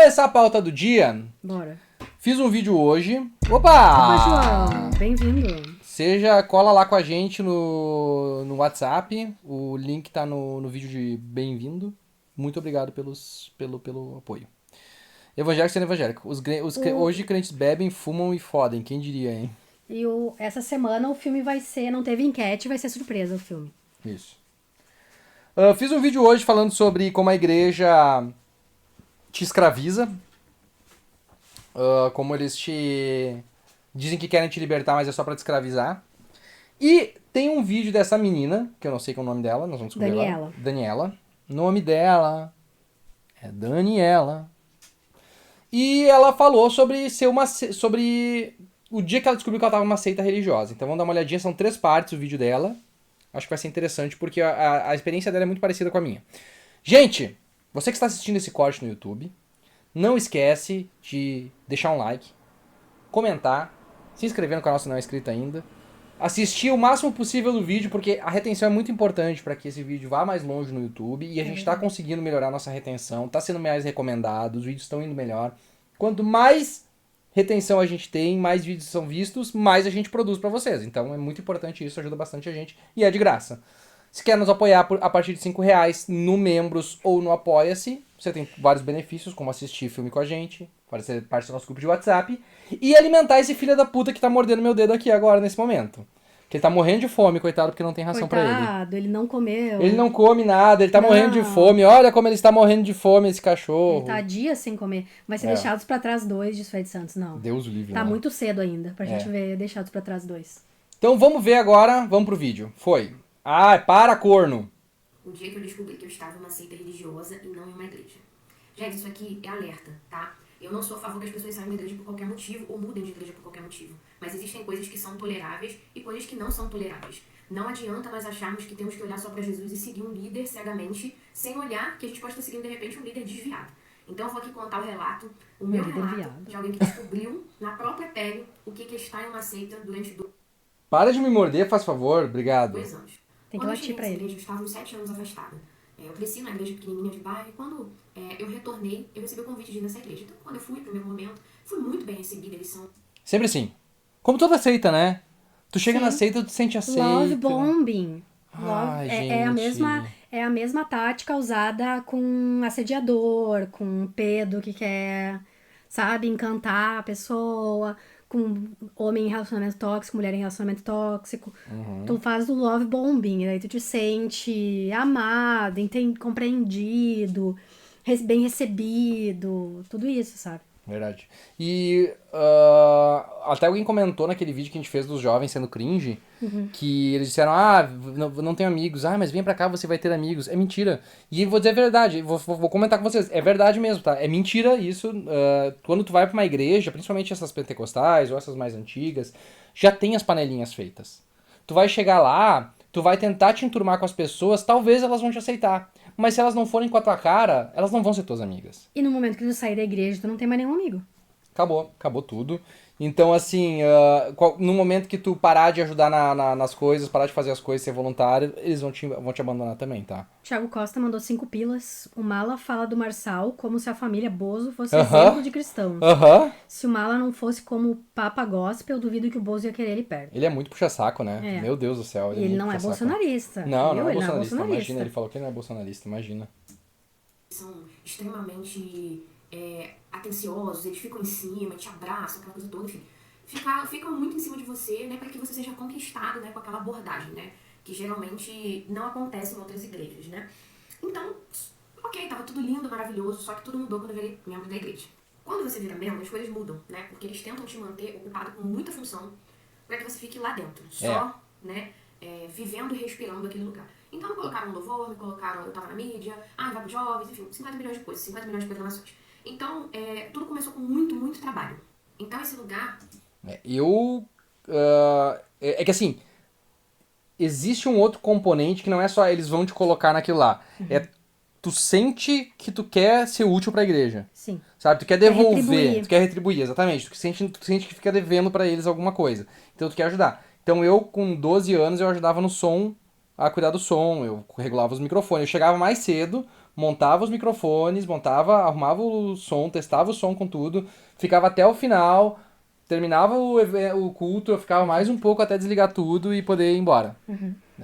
começar a pauta do dia, Bora. fiz um vídeo hoje. Opa, Opa! João, bem-vindo. Cola lá com a gente no WhatsApp. O link tá no vídeo de bem-vindo. Muito obrigado pelo apoio. Evangélico sendo evangélico. Hoje crentes bebem, fumam e fodem. Quem diria, hein? E essa semana o filme vai ser, não teve enquete, vai ser surpresa o filme. Isso. Fiz um vídeo hoje falando sobre como a igreja te escraviza. Como eles te dizem que querem te libertar, mas é só pra te escravizar. E tem um vídeo dessa menina, que eu não sei qual é o nome dela, nós vamos descobrir agora. Daniela. O nome dela é Daniela. E ela falou sobre o dia que ela descobriu que ela estava numa seita religiosa. Então vamos dar uma olhadinha, são 3 partes o vídeo dela. Acho que vai ser interessante porque a experiência dela é muito parecida com a minha. Gente, você que está assistindo esse corte no YouTube, não esquece de deixar um like, comentar, se inscrever no canal se não é inscrito ainda, assistir o máximo possível do vídeo, porque a retenção é muito importante para que esse vídeo vá mais longe no YouTube, e a gente está conseguindo melhorar a nossa retenção, está sendo mais recomendado, os vídeos estão indo melhor. Quanto mais retenção a gente tem, mais vídeos são vistos, mais a gente produz para vocês. Então é muito importante isso, ajuda bastante a gente, e é de graça. Se quer nos apoiar a partir de R$5 no Membros ou no Apoia-se, você tem vários benefícios, como assistir filme com a gente, fazer parte do nosso grupo de WhatsApp, e alimentar esse filho da puta que tá mordendo meu dedo aqui agora, nesse momento. Que ele tá morrendo de fome, coitado, porque não tem ração pra ele. Coitado, ele não comeu. Ele não come nada, ele tá morrendo de fome. Olha como ele está morrendo de fome, esse cachorro. Ele tá dias sem comer. Vai ser Deixados pra Trás 2 de Suede Santos, não. Deus o livre. Tá muito cedo ainda pra gente ver Deixados pra Trás 2. Então vamos ver agora, vamos pro vídeo. Foi. Para, corno. O dia que eu descobri que eu estava em uma seita religiosa e não em uma igreja. Gente, isso aqui é alerta, tá? Eu não sou a favor que as pessoas saiam da igreja por qualquer motivo ou mudem de igreja por qualquer motivo. Mas existem coisas que são toleráveis e coisas que não são toleráveis. Não adianta nós acharmos que temos que olhar só para Jesus e seguir um líder cegamente, sem olhar que a gente pode estar seguindo, de repente, um líder desviado. Então eu vou aqui contar o relato, o meu relato de alguém que descobriu na própria pele o que é estar em uma seita durante Para de me morder, faz favor, obrigado. 2 anos. Tem que latir pra ele. Eu estava uns 7 anos afastada. Eu cresci numa igreja pequenininha de bairro e quando eu retornei, eu recebi o convite de ir nessa igreja. Então, quando eu fui, no primeiro momento, fui muito bem recebida. Eles são... Sempre assim. Como toda seita, né? Tu chega na seita, tu te sente aceita. Love bombing. Ai, É a mesma tática usada com assediador, com pedo que quer, sabe, encantar a pessoa, com homem em relacionamento tóxico, mulher em relacionamento tóxico. Tu faz o love bombing, aí tu te sente amado, compreendido, bem recebido, tudo isso, sabe? Verdade. E até alguém comentou naquele vídeo que a gente fez dos jovens sendo cringe, que eles disseram, não tenho amigos, mas vem pra cá, você vai ter amigos. É mentira. E vou dizer a verdade, vou comentar com vocês, é verdade mesmo, tá? É mentira isso. Quando tu vai pra uma igreja, principalmente essas pentecostais ou essas mais antigas, já tem as panelinhas feitas. Tu vai chegar lá, tu vai tentar te enturmar com as pessoas, talvez elas vão te aceitar. Mas se elas não forem com a tua cara, elas não vão ser tuas amigas. E no momento que tu sair da igreja, tu não tem mais nenhum amigo. Acabou tudo. Então, assim, no momento que tu parar de ajudar nas coisas, parar de fazer as coisas, ser voluntário, eles vão te abandonar também, tá? Thiago Costa mandou 5 pilas. O Mala fala do Marçal como se a família Bozo fosse exemplo de cristãos. Se o Mala não fosse como o Papa Gospel, eu duvido que o Bozo ia querer ele perto. Ele é muito puxa-saco, né? Meu Deus do céu. E ele não é bolsonarista. Não é bolsonarista. Imagina, ele falou que ele não é bolsonarista, imagina. São extremamente atenciosos, eles ficam em cima, te abraçam, aquela coisa toda, enfim. Ficam muito em cima de você, né, para que você seja conquistado, né, com aquela abordagem, né, que geralmente não acontece em outras igrejas, né. Então, ok, tava tudo lindo, maravilhoso, só que tudo mudou quando eu virei membro da igreja. Quando você vira membro, as coisas mudam, né, porque eles tentam te manter ocupado com muita função para que você fique lá dentro, só, né, vivendo e respirando aquele lugar. Então me colocaram no louvor, eu tava na mídia, vai pros jovens, enfim, 50 milhões de coisas, 50 milhões de programações. Então, tudo começou com muito, muito trabalho. Então esse lugar... É que assim, existe um outro componente que não é só eles vão te colocar naquilo lá. Tu sente que tu quer ser útil pra igreja. Sim. Sabe? Tu quer devolver, tu quer retribuir, exatamente. Tu sente que fica devendo pra eles alguma coisa. Então tu quer ajudar. Então eu, com 12 anos, eu ajudava no som, a cuidar do som, eu regulava os microfones. Eu chegava mais cedo montava os microfones, arrumava o som, testava o som com tudo, ficava até o final, terminava o culto, eu ficava mais um pouco até desligar tudo e poder ir embora.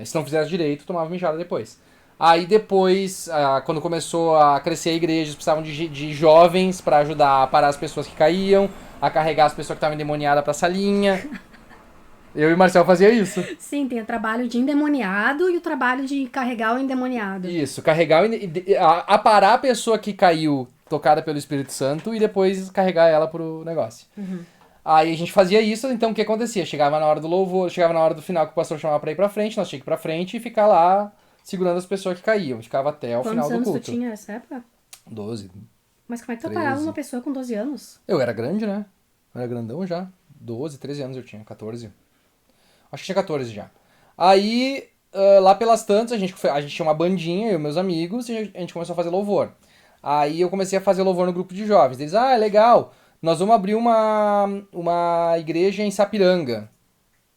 Se não fizesse direito, tomava mijada depois. Aí depois, quando começou a crescer a igreja, eles precisavam de jovens pra ajudar a parar as pessoas que caíam, a carregar as pessoas que estavam endemoniadas pra salinha. Eu e o Marcel fazia isso. Sim, tem o trabalho de endemoniado e o trabalho de carregar o endemoniado. Isso, carregar parar a pessoa que caiu, tocada pelo Espírito Santo, e depois carregar ela pro negócio. Aí a gente fazia isso, então o que acontecia? Chegava na hora do louvor, chegava na hora do final que o pastor chamava pra ir pra frente, nós tínhamos que ir pra frente e ficar lá segurando as pessoas que caíam. Ficava até o final do culto. Quantos anos tu tinha nessa época? 12. Mas como é que tu 13. parava uma pessoa com 12 anos? Eu era grande, né? Eu era grandão já. 12, 13 anos eu tinha, 14. Acho que tinha 14 já. Aí, lá pelas tantas, a gente tinha uma bandinha, eu e meus amigos, e a gente começou a fazer louvor. Aí eu comecei a fazer louvor no grupo de jovens. Eles, é legal, nós vamos abrir uma igreja em Sapiranga.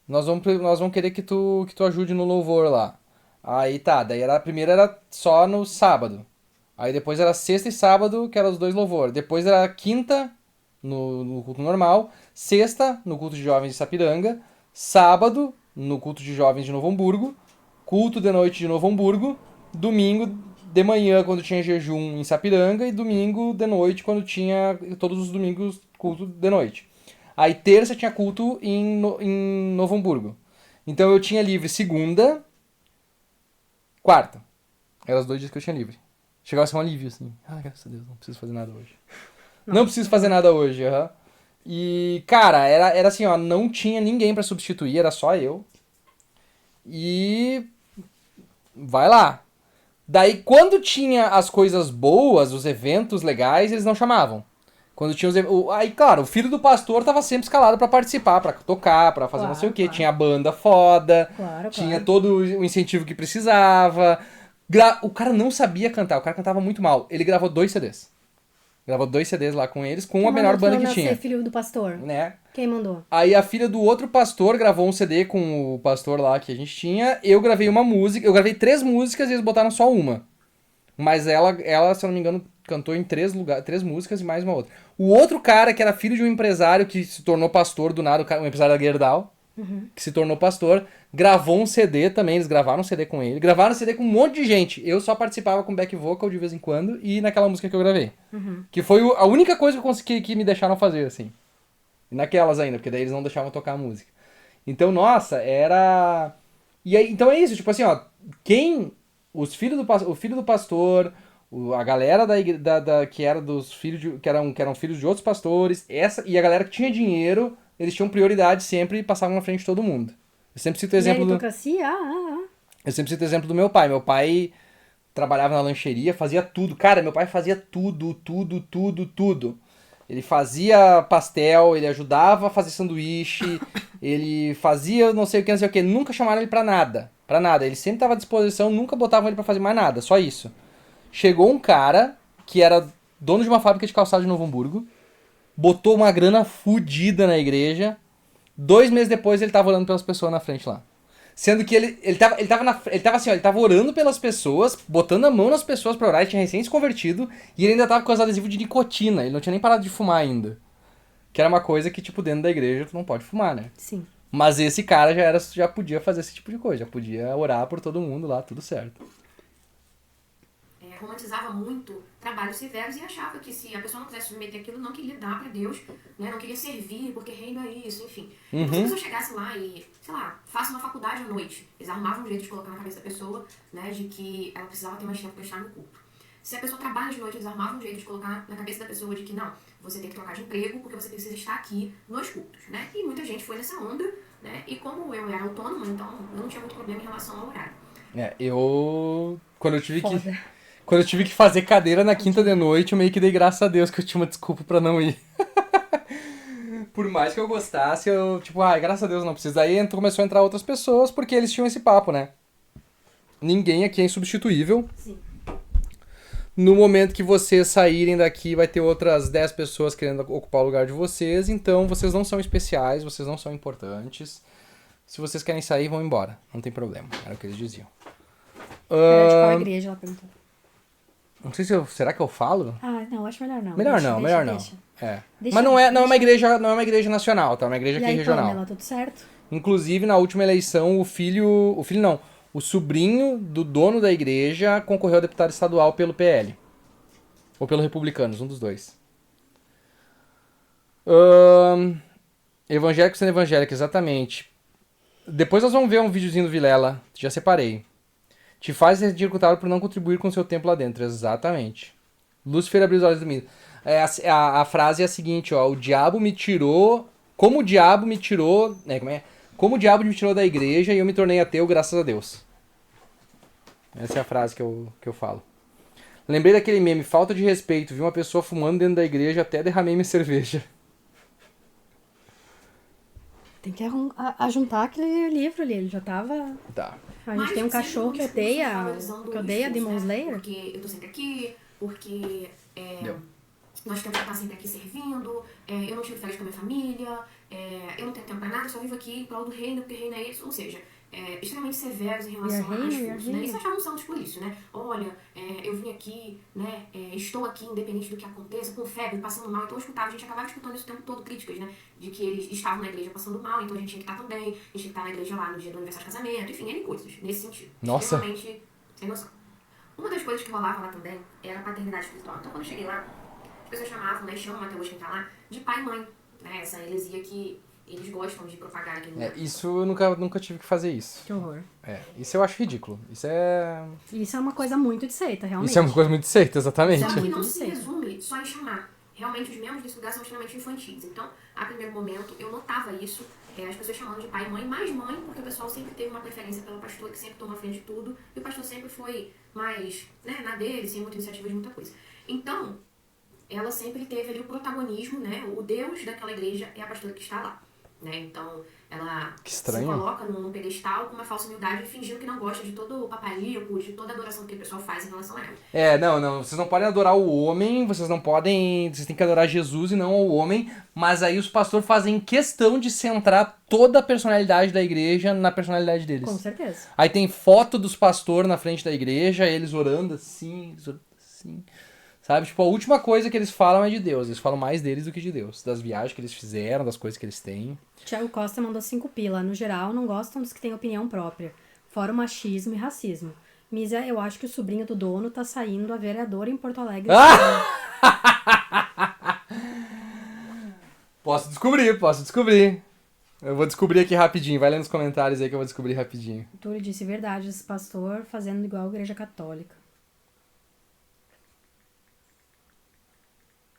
Nós vamos querer que tu ajude no louvor lá. Aí tá, daí a primeira era só no sábado. Aí depois era sexta e sábado, que eram os 2 louvor. Depois era quinta, no culto normal. Sexta, no culto de jovens de Sapiranga. Sábado, no culto de jovens de Novo Hamburgo. Culto de noite de Novo Hamburgo. Domingo de manhã, quando tinha jejum em Sapiranga. E domingo de noite, quando tinha... Todos os domingos, culto de noite. Aí terça tinha culto em Novo Hamburgo. Então eu tinha livre segunda, quarta. Eram os 2 dias que eu tinha livre. Chegava a ser um alívio, assim. Graças a Deus, não preciso fazer nada hoje. Não preciso fazer nada hoje, aham. E, cara, era assim, ó, não tinha ninguém pra substituir, era só eu. E... vai lá. Daí, quando tinha as coisas boas, os eventos legais, eles não chamavam. Quando tinha aí, claro, o filho do pastor tava sempre escalado pra participar, pra tocar, pra fazer não sei o quê. Tinha a banda foda, tinha todo o incentivo que precisava. O cara não sabia cantar, o cara cantava muito mal. Ele gravou 2 CDs. Gravou 2 CDs lá com eles, com a menor banda que tinha. Filho do pastor? Né? Quem mandou? Aí a filha do outro pastor gravou um CD com o pastor lá que a gente tinha. Eu gravei uma música, eu gravei 3 músicas e eles botaram só uma. Mas ela, se eu não me engano, cantou em 3 músicas e mais uma outra. O outro cara, que era filho de um empresário que se tornou pastor do nada, um empresário da Gerdau, que se tornou pastor, gravou um CD também, eles gravaram um CD com ele. Gravaram um CD com um monte de gente. Eu só participava com back vocal de vez em quando e naquela música que eu gravei. Que foi a única coisa que eu consegui que me deixaram fazer, assim. E naquelas ainda, porque daí eles não deixavam tocar a música. Então, nossa, era... E aí, então é isso, tipo assim, ó, o filho do pastor, a galera que era dos filhos que eram filhos de outros pastores, e a galera que tinha dinheiro, eles tinham prioridade sempre e passavam na frente de todo mundo. Eu sempre cito o exemplo Eu sempre cito o exemplo do meu pai. Meu pai trabalhava na lancheria, fazia tudo. Cara, meu pai fazia tudo. Ele fazia pastel, ele ajudava a fazer sanduíche, ele fazia não sei o que. Nunca chamaram ele pra nada. Ele sempre tava à disposição, nunca botavam ele pra fazer mais nada, só isso. Chegou um cara que era dono de uma fábrica de calçado de Novo Hamburgo, botou uma grana fodida na igreja. 2 meses depois ele tava orando pelas pessoas na frente lá. Sendo que ele tava orando pelas pessoas, botando a mão nas pessoas pra orar, ele tinha recém se convertido, e ele ainda tava com os adesivos de nicotina, ele não tinha nem parado de fumar ainda. Que era uma coisa que, tipo, dentro da igreja tu não pode fumar, né? Sim. Mas esse cara já podia fazer esse tipo de coisa, já podia orar por todo mundo lá, tudo certo. Romantizava muito trabalhos severos e achava que se a pessoa não quisesse submeter aquilo, não queria dar pra Deus, né? Não queria servir, porque reino é isso, enfim. Então, se a pessoa chegasse lá e, sei lá, faça uma faculdade à noite, eles arrumavam um jeito de colocar na cabeça da pessoa, né, de que ela precisava ter mais tempo pra estar no culto. Se a pessoa trabalha de noite, eles arrumavam um jeito de colocar na cabeça da pessoa de que, não, você tem que trocar de emprego porque você precisa estar aqui nos cultos, né? E muita gente foi nessa onda, né? E como eu era autônoma, então eu não tinha muito problema em relação ao horário. Quando eu tive que fazer cadeira na quinta de noite, eu meio que dei graças a Deus que eu tinha uma desculpa pra não ir. Por mais que eu gostasse, eu, tipo, graças a Deus não precisa. Daí começou a entrar outras pessoas, porque eles tinham esse papo, né? Ninguém aqui é insubstituível. Sim. No momento que vocês saírem daqui, vai ter outras 10 pessoas querendo ocupar o lugar de vocês, então vocês não são especiais, vocês não são importantes. Se vocês querem sair, vão embora. Não tem problema. Era o que eles diziam. Era de qual igreja, ela perguntou. Não sei se eu... Será que eu falo? Ah, não, acho melhor não. Melhor não, melhor não. Deixa. É. Deixa, Mas não é uma igreja nacional, tá? É uma igreja E aqui aí, regional. Pamela, tudo certo? Inclusive, na última eleição, o filho não, o sobrinho do dono da igreja concorreu a deputado estadual pelo PL. Ou pelo Republicanos, um dos dois. Evangélico sendo evangélico, exatamente. Depois nós vamos ver um videozinho do Vilela, já separei. Te faz ridicularizado por não contribuir com o seu tempo lá dentro, exatamente. Lúcifer abriu os olhos do mundo. A frase é a seguinte, ó, o diabo me tirou... Como o diabo me tirou... Como é? Como o diabo me tirou da igreja e eu me tornei ateu, graças a Deus. Essa é a frase que eu falo. Lembrei daquele meme, falta de respeito. Vi uma pessoa fumando dentro da igreja, até derramei minha cerveja. Tem que ajuntar aquele livro ali, ele já tava... Tá. A gente tem um cachorro que odeia Demon Slayer. Porque eu tô sempre aqui, porque nós temos que estar sempre aqui servindo, eu não tiro férias com a minha família, eu não tenho tempo pra nada, eu só vivo aqui em prol do reino, porque reino é isso. Ou seja, extremamente severos em relação a discursos, né? Eles achavam santos por isso, né? Olha, eu vim aqui, né? Estou aqui independente do que aconteça, com febre, passando mal. Então eu escutava, a gente acabava escutando isso o tempo todo, críticas, né? De que eles estavam na igreja passando mal, então a gente tinha que estar também, a gente tinha que estar na igreja lá no dia do aniversário de casamento, enfim, N coisas, nesse sentido. Nossa. Extremamente sem noção. Uma das coisas que rolava lá também era a paternidade espiritual. Então quando eu cheguei lá, as pessoas chamavam, né? Chamam até hoje quem tá lá, de pai e mãe, né? Essa heresia que eles gostam de propagar aqui no lugar. Isso eu nunca tive que fazer isso. Que horror. Isso eu acho ridículo. Isso é uma coisa muito de seita, realmente. Isso é uma coisa muito de seita, exatamente. Só que não se resume só em chamar. Realmente, os membros desse lugar são extremamente infantis. Então, a primeiro momento, eu notava isso, as pessoas chamando de pai e mãe, mais mãe, porque o pessoal sempre teve uma preferência pela pastora, que sempre tomou a frente de tudo, e o pastor sempre foi mais, né, na dele, sem muita iniciativa de muita coisa. Então, ela sempre teve ali o protagonismo, né, o Deus daquela igreja é a pastora que está lá. Né? Então, ela se coloca num pedestal com uma falsa humildade, fingindo que não gosta de todo o paparico, de toda a adoração que o pessoal faz em relação a ela. Não, vocês não podem adorar o homem, vocês têm que adorar Jesus e não o homem, mas aí os pastores fazem questão de centrar toda a personalidade da igreja na personalidade deles. Com certeza. Aí tem foto dos pastores na frente da igreja, eles orando assim, sabe? Tipo, a última coisa que eles falam é de Deus. Eles falam mais deles do que de Deus. Das viagens que eles fizeram, das coisas que eles têm. Thiago Costa mandou 5 pila. No geral, não gostam dos que têm opinião própria. Fora o machismo e racismo. Misa, eu acho que o sobrinho do dono tá saindo a vereadora em Porto Alegre. Posso descobrir. Eu vou descobrir aqui rapidinho. Vai lá nos comentários aí que eu vou descobrir rapidinho. Túlio disse verdade, esse pastor fazendo igual a igreja católica.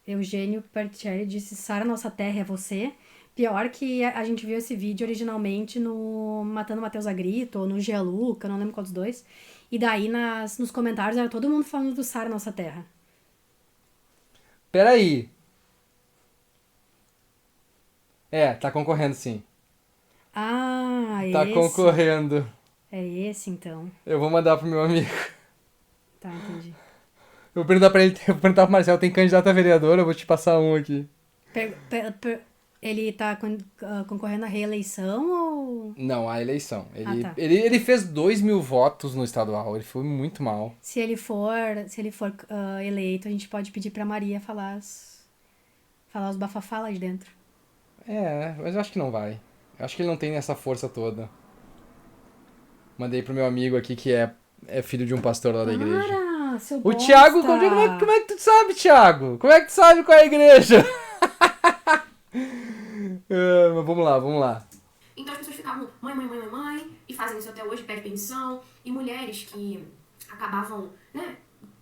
Eugênio Pertieri disse, Sara, nossa terra é você. Pior que a gente viu esse vídeo originalmente no Matando Matheus a Grito, ou no Gianluca, não lembro qual dos dois. E daí nos comentários era todo mundo falando do Sara, nossa terra. Peraí. Tá concorrendo sim. Tá concorrendo. É esse então. Eu vou mandar pro meu amigo. Tá, entendi. Eu vou perguntar pro Marcelo, tem candidato a vereador? Eu vou te passar um aqui. Ele tá concorrendo à reeleição ou... Não, à eleição. Ele fez 2.000 votos no estadual, ele foi muito mal. Se ele for eleito, a gente pode pedir pra Maria falar os bafafá lá de dentro. Mas eu acho que não vai. Eu acho que ele não tem essa força toda. Mandei pro meu amigo aqui que é filho de um pastor lá da igreja. Seu o Thiago, como é que tu sabe, Thiago? Como é que tu sabe qual é a igreja? Mas vamos lá. Então as pessoas ficavam mãe, e fazem isso até hoje, pedem pensão, e mulheres que acabavam, né,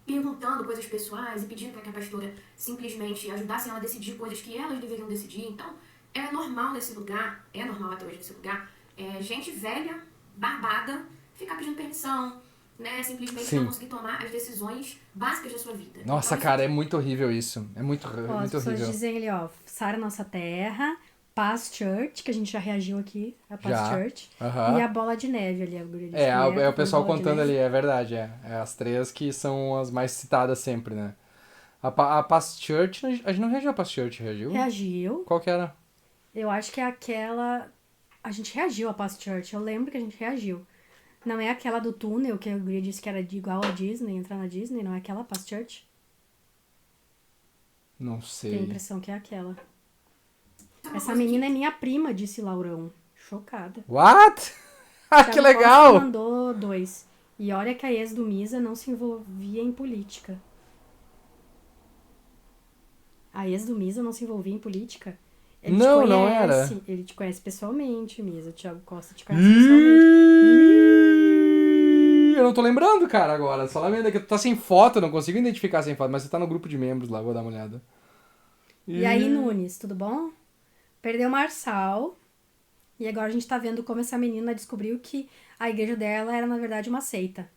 perguntando coisas pessoais e pedindo para que a pastora simplesmente ajudasse ela a decidir coisas que elas deveriam decidir. Então, é normal nesse lugar, é normal até hoje nesse lugar, gente velha, barbada, ficar pedindo permissão, né, simplesmente não conseguir tomar as decisões básicas da sua vida. Nossa, então, cara, é muito horrível isso. É muito horrível. As pessoas dizem ali, Sara Nossa Terra, Paz Church, que a gente já reagiu aqui, a Paz Church, e a Bola de Neve ali. É o pessoal contando ali, é verdade, as três que são as mais citadas sempre, né? A Paz Church, a gente não reagiu a Paz Church, reagiu? Reagiu. Qual que era? Eu acho que é aquela... A gente reagiu a Paz Church, eu lembro que a gente reagiu. Não é aquela do túnel que a guria disse que era igual a Disney, entrar na Disney? Não é aquela, Past Church? Não sei. Tenho a impressão que é aquela. Essa menina é minha prima, disse Laurão. Chocada. What? Ah, que legal! Mandou 2. E olha que a ex do Misa não se envolvia em política. A ex do Misa não se envolvia em política? Ele não, te conhece, não era. Ele te conhece pessoalmente, Misa. O Thiago Costa te conhece pessoalmente. Eu não tô lembrando, cara, agora. Só lamento que tu tá sem foto, eu não consigo identificar sem foto, mas você tá no grupo de membros lá, vou dar uma olhada. E aí, Nunes, tudo bom? Perdeu o Marçal. E agora a gente tá vendo como essa menina descobriu que a igreja dela era, na verdade, uma seita.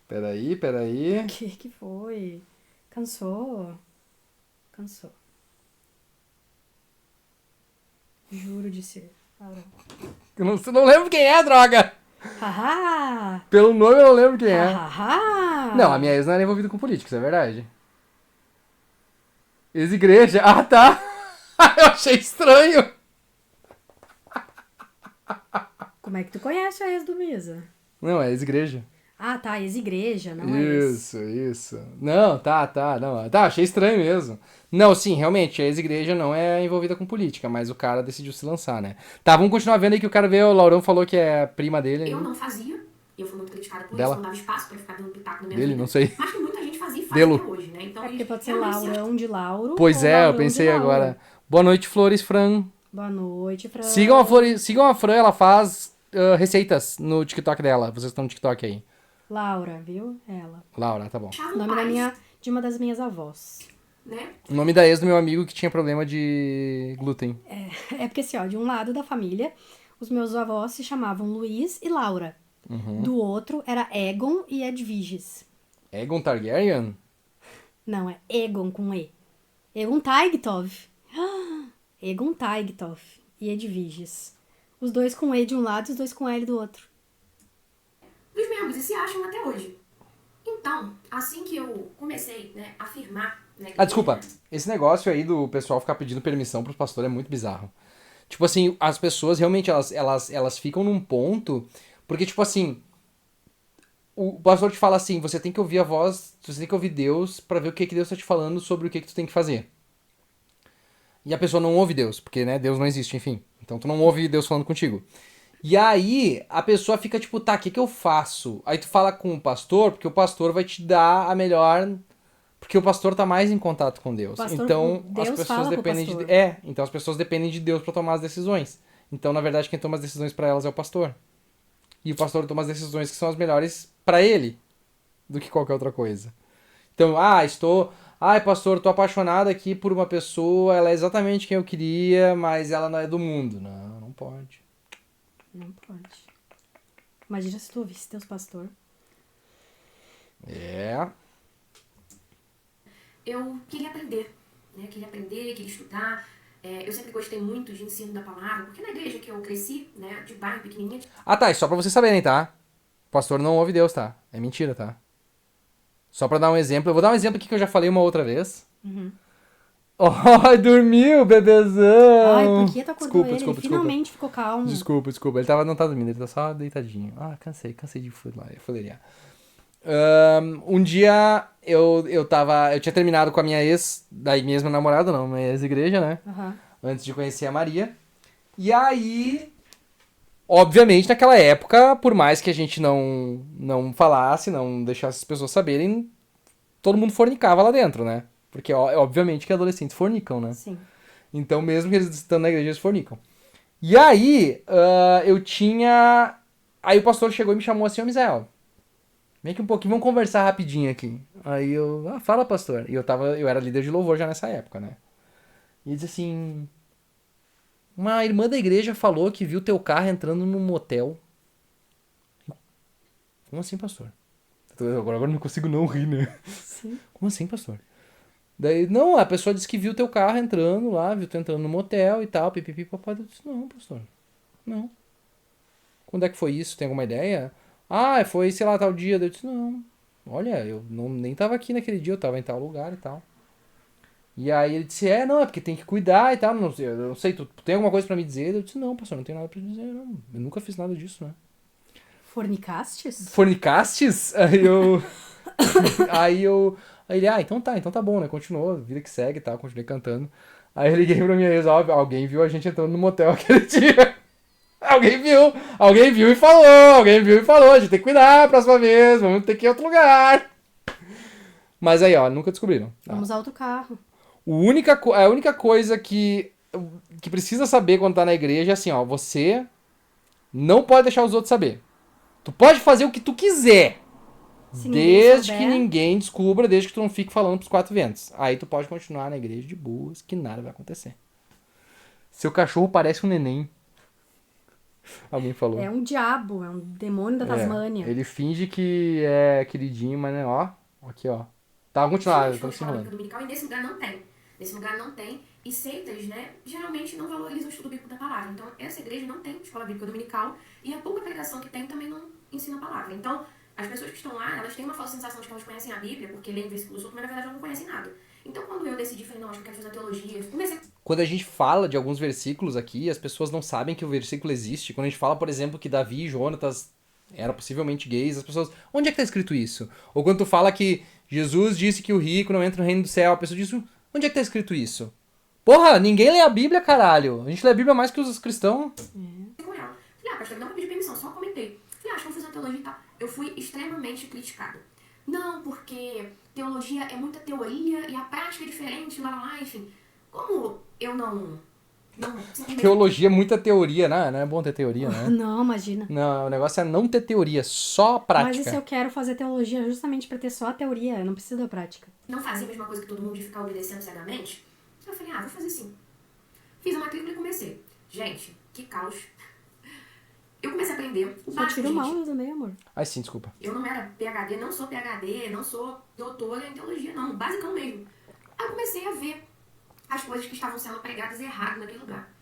Peraí. O que foi? Cansou. Juro de ser. Eu não lembro quem é, droga! Haha! Pelo nome eu não lembro quem é. Haha! Não, a minha ex não era envolvida com política, isso é verdade. Ex-igreja? Ah, tá! Eu achei estranho! Como é que tu conhece a ex do Misa? Não, é ex-igreja. Ah, tá, ex-igreja, não é ex. Isso. Não, não. Tá, achei estranho mesmo. Não, sim, realmente, a ex-igreja não é envolvida com política, mas o cara decidiu se lançar, né? Tá, vamos continuar vendo aí que o cara veio, o Laurão falou que é prima dele. Eu não fazia, eu fui muito criticada por Dela. isso, não dava espaço pra ficar dando pitaco na minha Dele, vida. não sei. Mas que muita gente fazia e faz Delo. até hoje, né? Então, É porque pode ser realmente, Laurão de Lauro. Pois ou é, eu Laurão pensei de Lauro. agora. Boa noite, Flores Fran. Boa noite, Fran. Sigam a Fran, ela faz receitas no TikTok dela. Vocês estão no TikTok aí. Laura, viu? Ela. Laura, tá bom. O nome de uma das minhas avós. né? O nome da ex do meu amigo que tinha problema de glúten. É porque assim, ó, de um lado da família, os meus avós se chamavam Luiz e Laura. Do outro era Egon e Edviges. Aegon Targaryen? Não, é Egon com E. Egon Taigtov. Egon Taigtov e Edviges. Os dois com E de um lado e os dois com L do outro. Dos membros e se acham até hoje. Então, assim que eu comecei, né, a afirmar... Né, que Desculpa. Esse negócio aí do pessoal ficar pedindo permissão pros pastores é muito bizarro. Tipo assim, as pessoas realmente, elas ficam num ponto... Porque, tipo assim... O pastor te fala assim, você tem que ouvir a voz, você tem que ouvir Deus pra ver o que Deus tá te falando sobre o que tu tem que fazer. E a pessoa não ouve Deus, porque, né, Deus não existe, enfim. Então tu não ouve Deus falando contigo. E aí, a pessoa fica tipo, tá, o que eu faço? Aí tu fala com o pastor, porque o pastor vai te dar a melhor... Porque o pastor tá mais em contato com Deus. Então, Deus as pessoas fala dependem com o pastor. então as pessoas dependem de Deus pra tomar as decisões. Então, na verdade, quem toma as decisões pra elas é o pastor. E o pastor toma as decisões que são as melhores pra ele, do que qualquer outra coisa. Então, pastor, tô apaixonado aqui por uma pessoa, ela é exatamente quem eu queria, mas ela não é do mundo. Não pode. Não pode. Imagina se tu ouvisse teus pastor. Eu queria aprender, né? Queria estudar. Eu sempre gostei muito de ensino da palavra, porque na igreja que eu cresci, né, de bairro pequenininha... Tá, e só pra vocês saberem, tá? O pastor não ouve Deus, tá? É mentira, tá? Só pra dar um exemplo, eu vou dar um exemplo aqui que eu já falei uma outra vez. Dormiu, bebezão! Ai, por que tu acordou ele? Ele finalmente ficou calmo. Desculpa. Ele não tá dormindo, ele tá só deitadinho. Cansei de fuleirar. Um dia eu tinha terminado com a minha ex, da mesma namorada, não, minha ex-igreja, né? Antes de conhecer a Maria. E aí, obviamente, naquela época, por mais que a gente não falasse, não deixasse as pessoas saberem, todo mundo fornicava lá dentro, né? Porque obviamente que adolescentes fornicam, né? Sim. Então, mesmo que eles estando na igreja, eles fornicam. E aí, Aí o pastor chegou e me chamou assim, Misael, vem aqui um pouquinho, vamos conversar rapidinho aqui. Aí eu, fala, pastor. E eu era líder de louvor já nessa época, né? E ele disse assim, uma irmã da igreja falou que viu teu carro entrando num motel. Como assim, pastor? Agora não consigo não rir, né? Sim. Como assim, pastor? Daí, não, a pessoa disse que viu teu carro entrando lá, viu tu entrando no motel e tal, pipipi, papai. Eu disse, não, pastor, não. Quando é que foi isso? Tem alguma ideia? Foi, sei lá, tal dia. Eu disse, não, olha, eu nem tava aqui naquele dia, eu tava em tal lugar e tal. E aí ele disse, não, é porque tem que cuidar e tal, eu não sei, tu tem alguma coisa pra me dizer? Eu disse, não, pastor, não tenho nada pra dizer, não. Eu nunca fiz nada disso, né? Fornicastes? Fornicastes? Aí ele, então tá bom, né? Continuou, vida que segue e tal, continuei cantando. Aí eu liguei pra minha ex, alguém viu a gente entrando no motel aquele dia. Alguém viu e falou, a gente tem que cuidar, próxima vez, vamos ter que ir a outro lugar. Mas aí, nunca descobriram. Vamos a outro carro. A única coisa que precisa saber quando tá na igreja é assim, você não pode deixar os outros saber. Tu pode fazer o que tu quiser. Desde que ninguém descubra, desde que tu não fique falando pros quatro ventos. Aí tu pode continuar na igreja de boas, que nada vai acontecer. Seu cachorro parece um neném. Alguém falou. É um diabo, é um demônio da Tasmânia. Ele finge que é queridinho, mas né, aqui, Tá, vamos continuar, estamos se enrolando. E nesse lugar não tem. Nesse lugar não tem. E seitas, né, geralmente não valorizam o estudo bíblico da palavra. Então, essa igreja não tem escola bíblica dominical e a pouca pregação que tem também não ensina a palavra. Então, as pessoas que estão lá, elas têm uma falsa sensação de que elas conhecem a Bíblia, porque leem versículos soltos, mas na verdade elas não conhecem nada. Então, quando eu decidi, falei, não, acho que eu quero fazer teologia, comecei... Quando a gente fala de alguns versículos aqui, as pessoas não sabem que o versículo existe. Quando a gente fala, por exemplo, que Davi e Jonatas eram possivelmente gays, as pessoas... Onde é que tá escrito isso? Ou quando tu fala que Jesus disse que o rico não entra no reino do céu, a pessoa diz, onde é que tá escrito isso? Porra, ninguém lê a Bíblia, caralho. A gente lê a Bíblia mais que os cristãos. Com ela. Falei, pastor, não pedi permissão, só comentei. Falei, acho que eu vou fazer uma teologia e tal. Eu fui extremamente criticada. Não, porque teologia é muita teoria e a prática é diferente, lá, enfim. Como eu não Teologia é muita teoria, né? Não é bom ter teoria, né? Não, imagina. Não, o negócio é não ter teoria, só prática. Mas e se eu quero fazer teologia justamente pra ter só a teoria? Eu não preciso da prática. Não fazia a mesma coisa que todo mundo de ficar obedecendo cegamente. Eu falei, vou fazer sim. Fiz a matrícula e comecei. Gente, que caos. Eu comecei a aprender o básico, tiro mal também, amor. Ai, sim, desculpa. Eu não era PhD, não sou PhD, não sou doutora em teologia, não. Basicão mesmo. Aí eu comecei a ver as coisas que estavam sendo pregadas errado naquele lugar.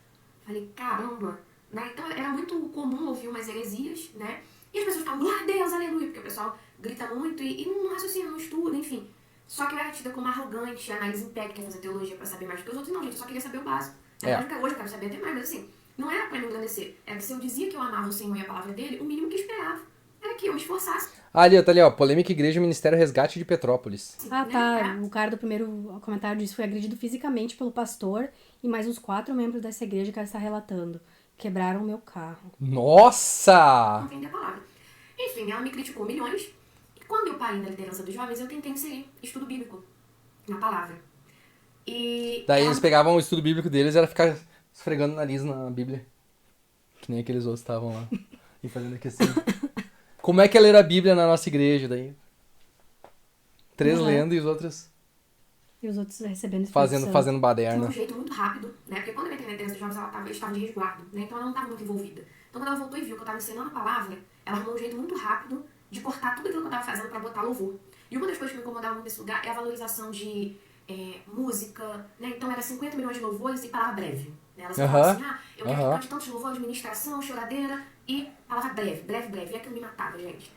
Falei, caramba, né? Então era muito comum ouvir umas heresias, né? E as pessoas ficavam, glória a Deus, aleluia, porque o pessoal grita muito e não raciocina, não estuda, enfim. Só que eu era tida como arrogante, análise empírica, quer fazer teologia pra saber mais do que os outros. Não, gente, eu só queria saber o básico. Hoje eu quero saber até mais, mas assim, não era pra me engrandecer. Era que se eu dizia que eu amava o Senhor e a palavra dele, o mínimo que eu esperava era que eu me esforçasse. Tá ali, polêmica igreja Ministério Resgate de Petrópolis. Tá. O cara do primeiro comentário disse que foi agredido fisicamente pelo pastor e mais uns 4 membros dessa igreja que ela está relatando. Quebraram o meu carro. Nossa! Não entendi a palavra. Enfim, ela me criticou milhões. E quando eu parei na liderança dos jovens, eu tentei inserir estudo bíblico na palavra. E daí eles pegavam o estudo bíblico deles e era ficar esfregando o nariz na Bíblia. Que nem aqueles outros estavam lá. E fazendo aqui assim. Como é que é ler a Bíblia na nossa igreja daí? 3 lendo e os outros... E os outros recebendo fazendo baderna. De um jeito muito rápido, né? Porque quando eu entrei na liderança dos jovens, eu estava de resguardo, né? Então ela não estava muito envolvida. Então quando ela voltou e viu que eu estava ensinando a palavra, ela arrumou um jeito muito rápido de cortar tudo aquilo que eu estava fazendo para botar louvor. E uma das coisas que me incomodava muito nesse lugar é a valorização de música, né? Então era 50 milhões de louvores e palavra breve. Né? Ela falava assim, eu quero que cante tantos louvores, ministração, choradeira e palavra breve. E aquilo me matava, gente.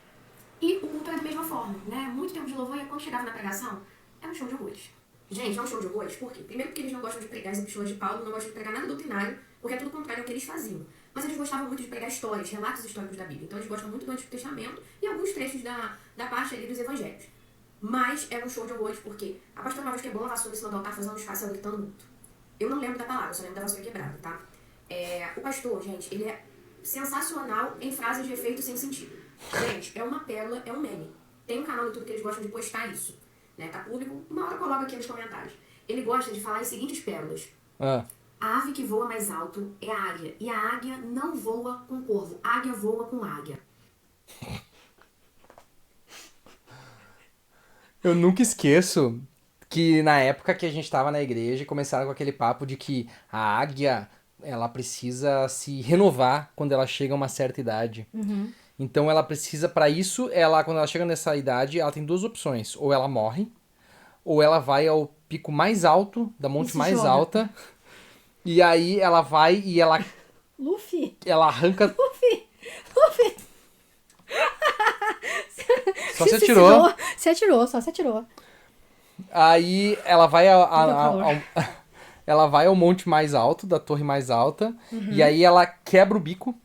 E o culto era da mesma forma, né? Muito tempo de louvor e quando chegava na pregação, era um show de horrores. Gente, é um show de horrores, por quê? Primeiro porque eles não gostam de pregar as epístolas de Paulo, não gostam de pregar nada doutrinário, porque é tudo contrário ao que eles faziam. Mas eles gostavam muito de pregar histórias, relatos históricos da Bíblia. Então eles gostam muito do Antigo Testamento e alguns trechos da parte ali dos evangelhos. Mas era um show de horrores porque a pastora uma vez quebrou a vassoura em cima do altar fazendo um disfarce gritando muito. Eu não lembro da palavra, eu só lembro da vassoura quebrada, tá? O pastor, gente, ele é sensacional em frases de efeito sem sentido. Gente, é uma pérola, é um meme. Tem um canal no YouTube que eles gostam de postar isso. Né? Tá público, uma hora eu coloco aqui nos comentários. Ele gosta de falar as seguintes pérolas. A ave que voa mais alto é a águia. E a águia não voa com corvo. A águia voa com águia. Eu nunca esqueço que na época que a gente tava na igreja, começaram com aquele papo de que a águia, ela precisa se renovar quando ela chega a uma certa idade. Uhum. Então ela precisa, para isso, quando ela chega nessa idade, ela tem 2 opções. Ou ela morre, ou ela vai ao pico mais alto, da monte mais alta. E aí ela vai e ela... Luffy! Ela arranca... Luffy! Só se atirou. Só se atirou. Aí ela vai ela vai ao monte mais alto, da torre mais alta, e aí ela quebra o bico,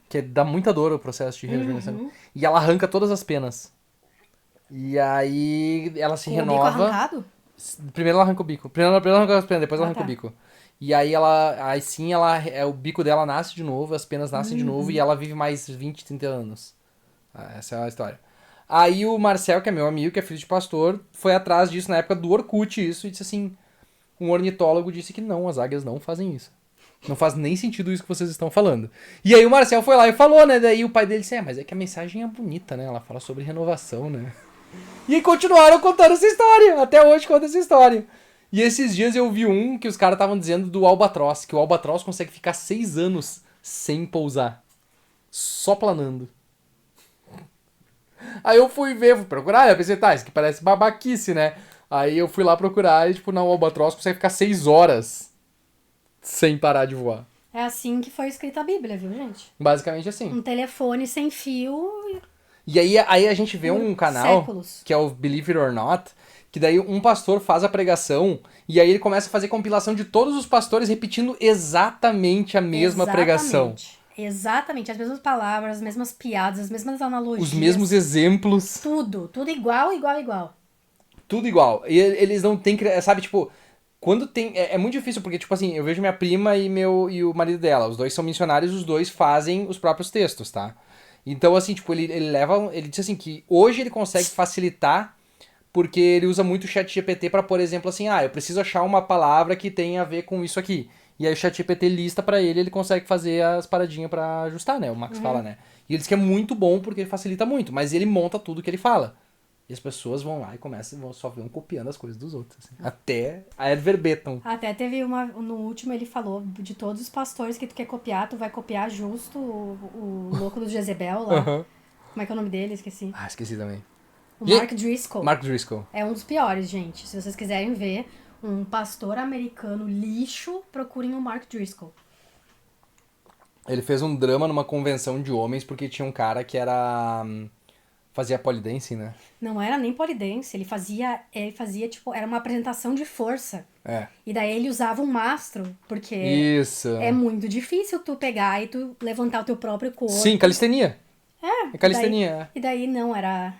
que dá muita dor o processo de rejuvenescimento, e ela arranca todas as penas. E aí ela se renova. O bico arrancado? Primeiro ela arranca o bico. Primeiro ela arranca as penas, depois ela arranca tá. o bico. E aí o bico dela nasce de novo, as penas nascem de novo, e ela vive mais 20, 30 anos. Essa é a história. Aí o Marcel, que é meu amigo, que é filho de pastor, foi atrás disso na época do Orkut, isso, e disse assim, um ornitólogo disse que não, as águias não fazem isso. Não faz nem sentido isso que vocês estão falando. E aí o Marcel foi lá e falou, né? Daí o pai dele disse, mas é que a mensagem é bonita, né? Ela fala sobre renovação, né? E aí continuaram contando essa história. Até hoje conta essa história. E esses dias eu vi um que os caras estavam dizendo do albatroz, que o albatroz consegue ficar 6 anos sem pousar. Só planando. Aí eu fui procurar, eu pensei, tá, isso aqui parece babaquice, né? Aí eu fui lá procurar e, tipo, não, o albatroz consegue ficar 6 horas sem parar de voar. É assim que foi escrita a Bíblia, viu, gente? Basicamente assim. Um telefone sem fio. E aí a gente vê um canal, séculos. que é o Believe It or Not, que daí um pastor faz a pregação e aí ele começa a fazer compilação de todos os pastores repetindo exatamente a mesma pregação. Exatamente, as mesmas palavras, as mesmas piadas, as mesmas analogias. Os mesmos exemplos. Tudo igual. Tudo igual. E eles não têm, sabe, tipo, quando tem, é muito difícil, porque, tipo assim, eu vejo minha prima e o marido dela, os dois são missionários, os dois fazem os próprios textos, tá? Então, assim, tipo, ele disse assim, que hoje ele consegue facilitar, porque ele usa muito o ChatGPT pra, por exemplo, assim, eu preciso achar uma palavra que tenha a ver com isso aqui. E aí o ChatGPT lista pra ele consegue fazer as paradinhas pra ajustar, né? O Max fala, né? E ele diz que é muito bom porque facilita muito, mas ele monta tudo que ele fala. E as pessoas vão lá e só vão copiando as coisas dos outros. Assim. Até a ad verbatim. Até teve no último ele falou, de todos os pastores que tu quer copiar, tu vai copiar justo o louco do Jezebel lá. Como é que é o nome dele? Esqueci. Esqueci também. O Mark Driscoll. Mark Driscoll. É um dos piores, gente. Se vocês quiserem ver um pastor americano lixo, procurem o Mark Driscoll. Ele fez um drama numa convenção de homens porque tinha um cara que era... fazia polidense, né? Não era nem polidense, ele fazia, tipo, era uma apresentação de força. E daí ele usava um mastro, porque Isso. É muito difícil tu pegar e tu levantar o teu próprio corpo. Sim, calistenia. É calistenia. E daí não, era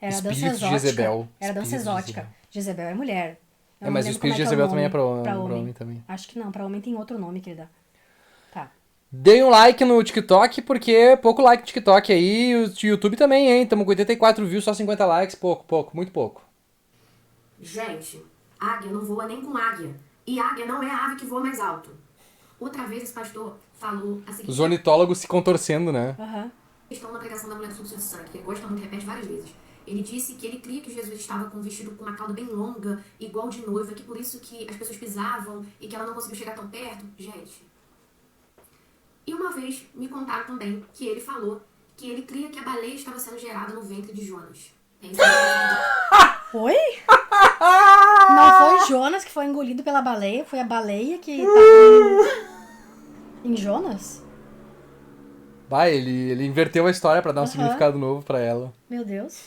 dança exótica. Jezebel. Era dança exótica. Jezebel é mulher. Mas o espírito de Jezebel também é pra homem também. Acho que não, pra homem tem outro nome que ele dá. Tá. Dei um like no TikTok, porque pouco like no TikTok aí, o YouTube também, hein? Tamo com 84 views, só 50 likes, pouco, muito pouco. Gente, águia não voa nem com águia. E águia não é a ave que voa mais alto. Outra vez esse pastor falou a seguinte... Os ornitólogos se contorcendo, né? Questão na pregação da mulher do fluxo de sangue, que ele gosta muito, repete várias vezes. Ele disse que ele cria que Jesus estava com um vestido com uma cauda bem longa, igual de noiva, que por isso que as pessoas pisavam e que ela não conseguiu chegar tão perto. Gente... E uma vez me contaram também que ele falou que ele cria que a baleia estava sendo gerada no ventre de Jonas. É isso que Oi? Não foi Jonas que foi engolido pela baleia, foi a baleia que tá em Jonas? Vai, ele inverteu a história pra dar um significado novo pra ela. Meu Deus.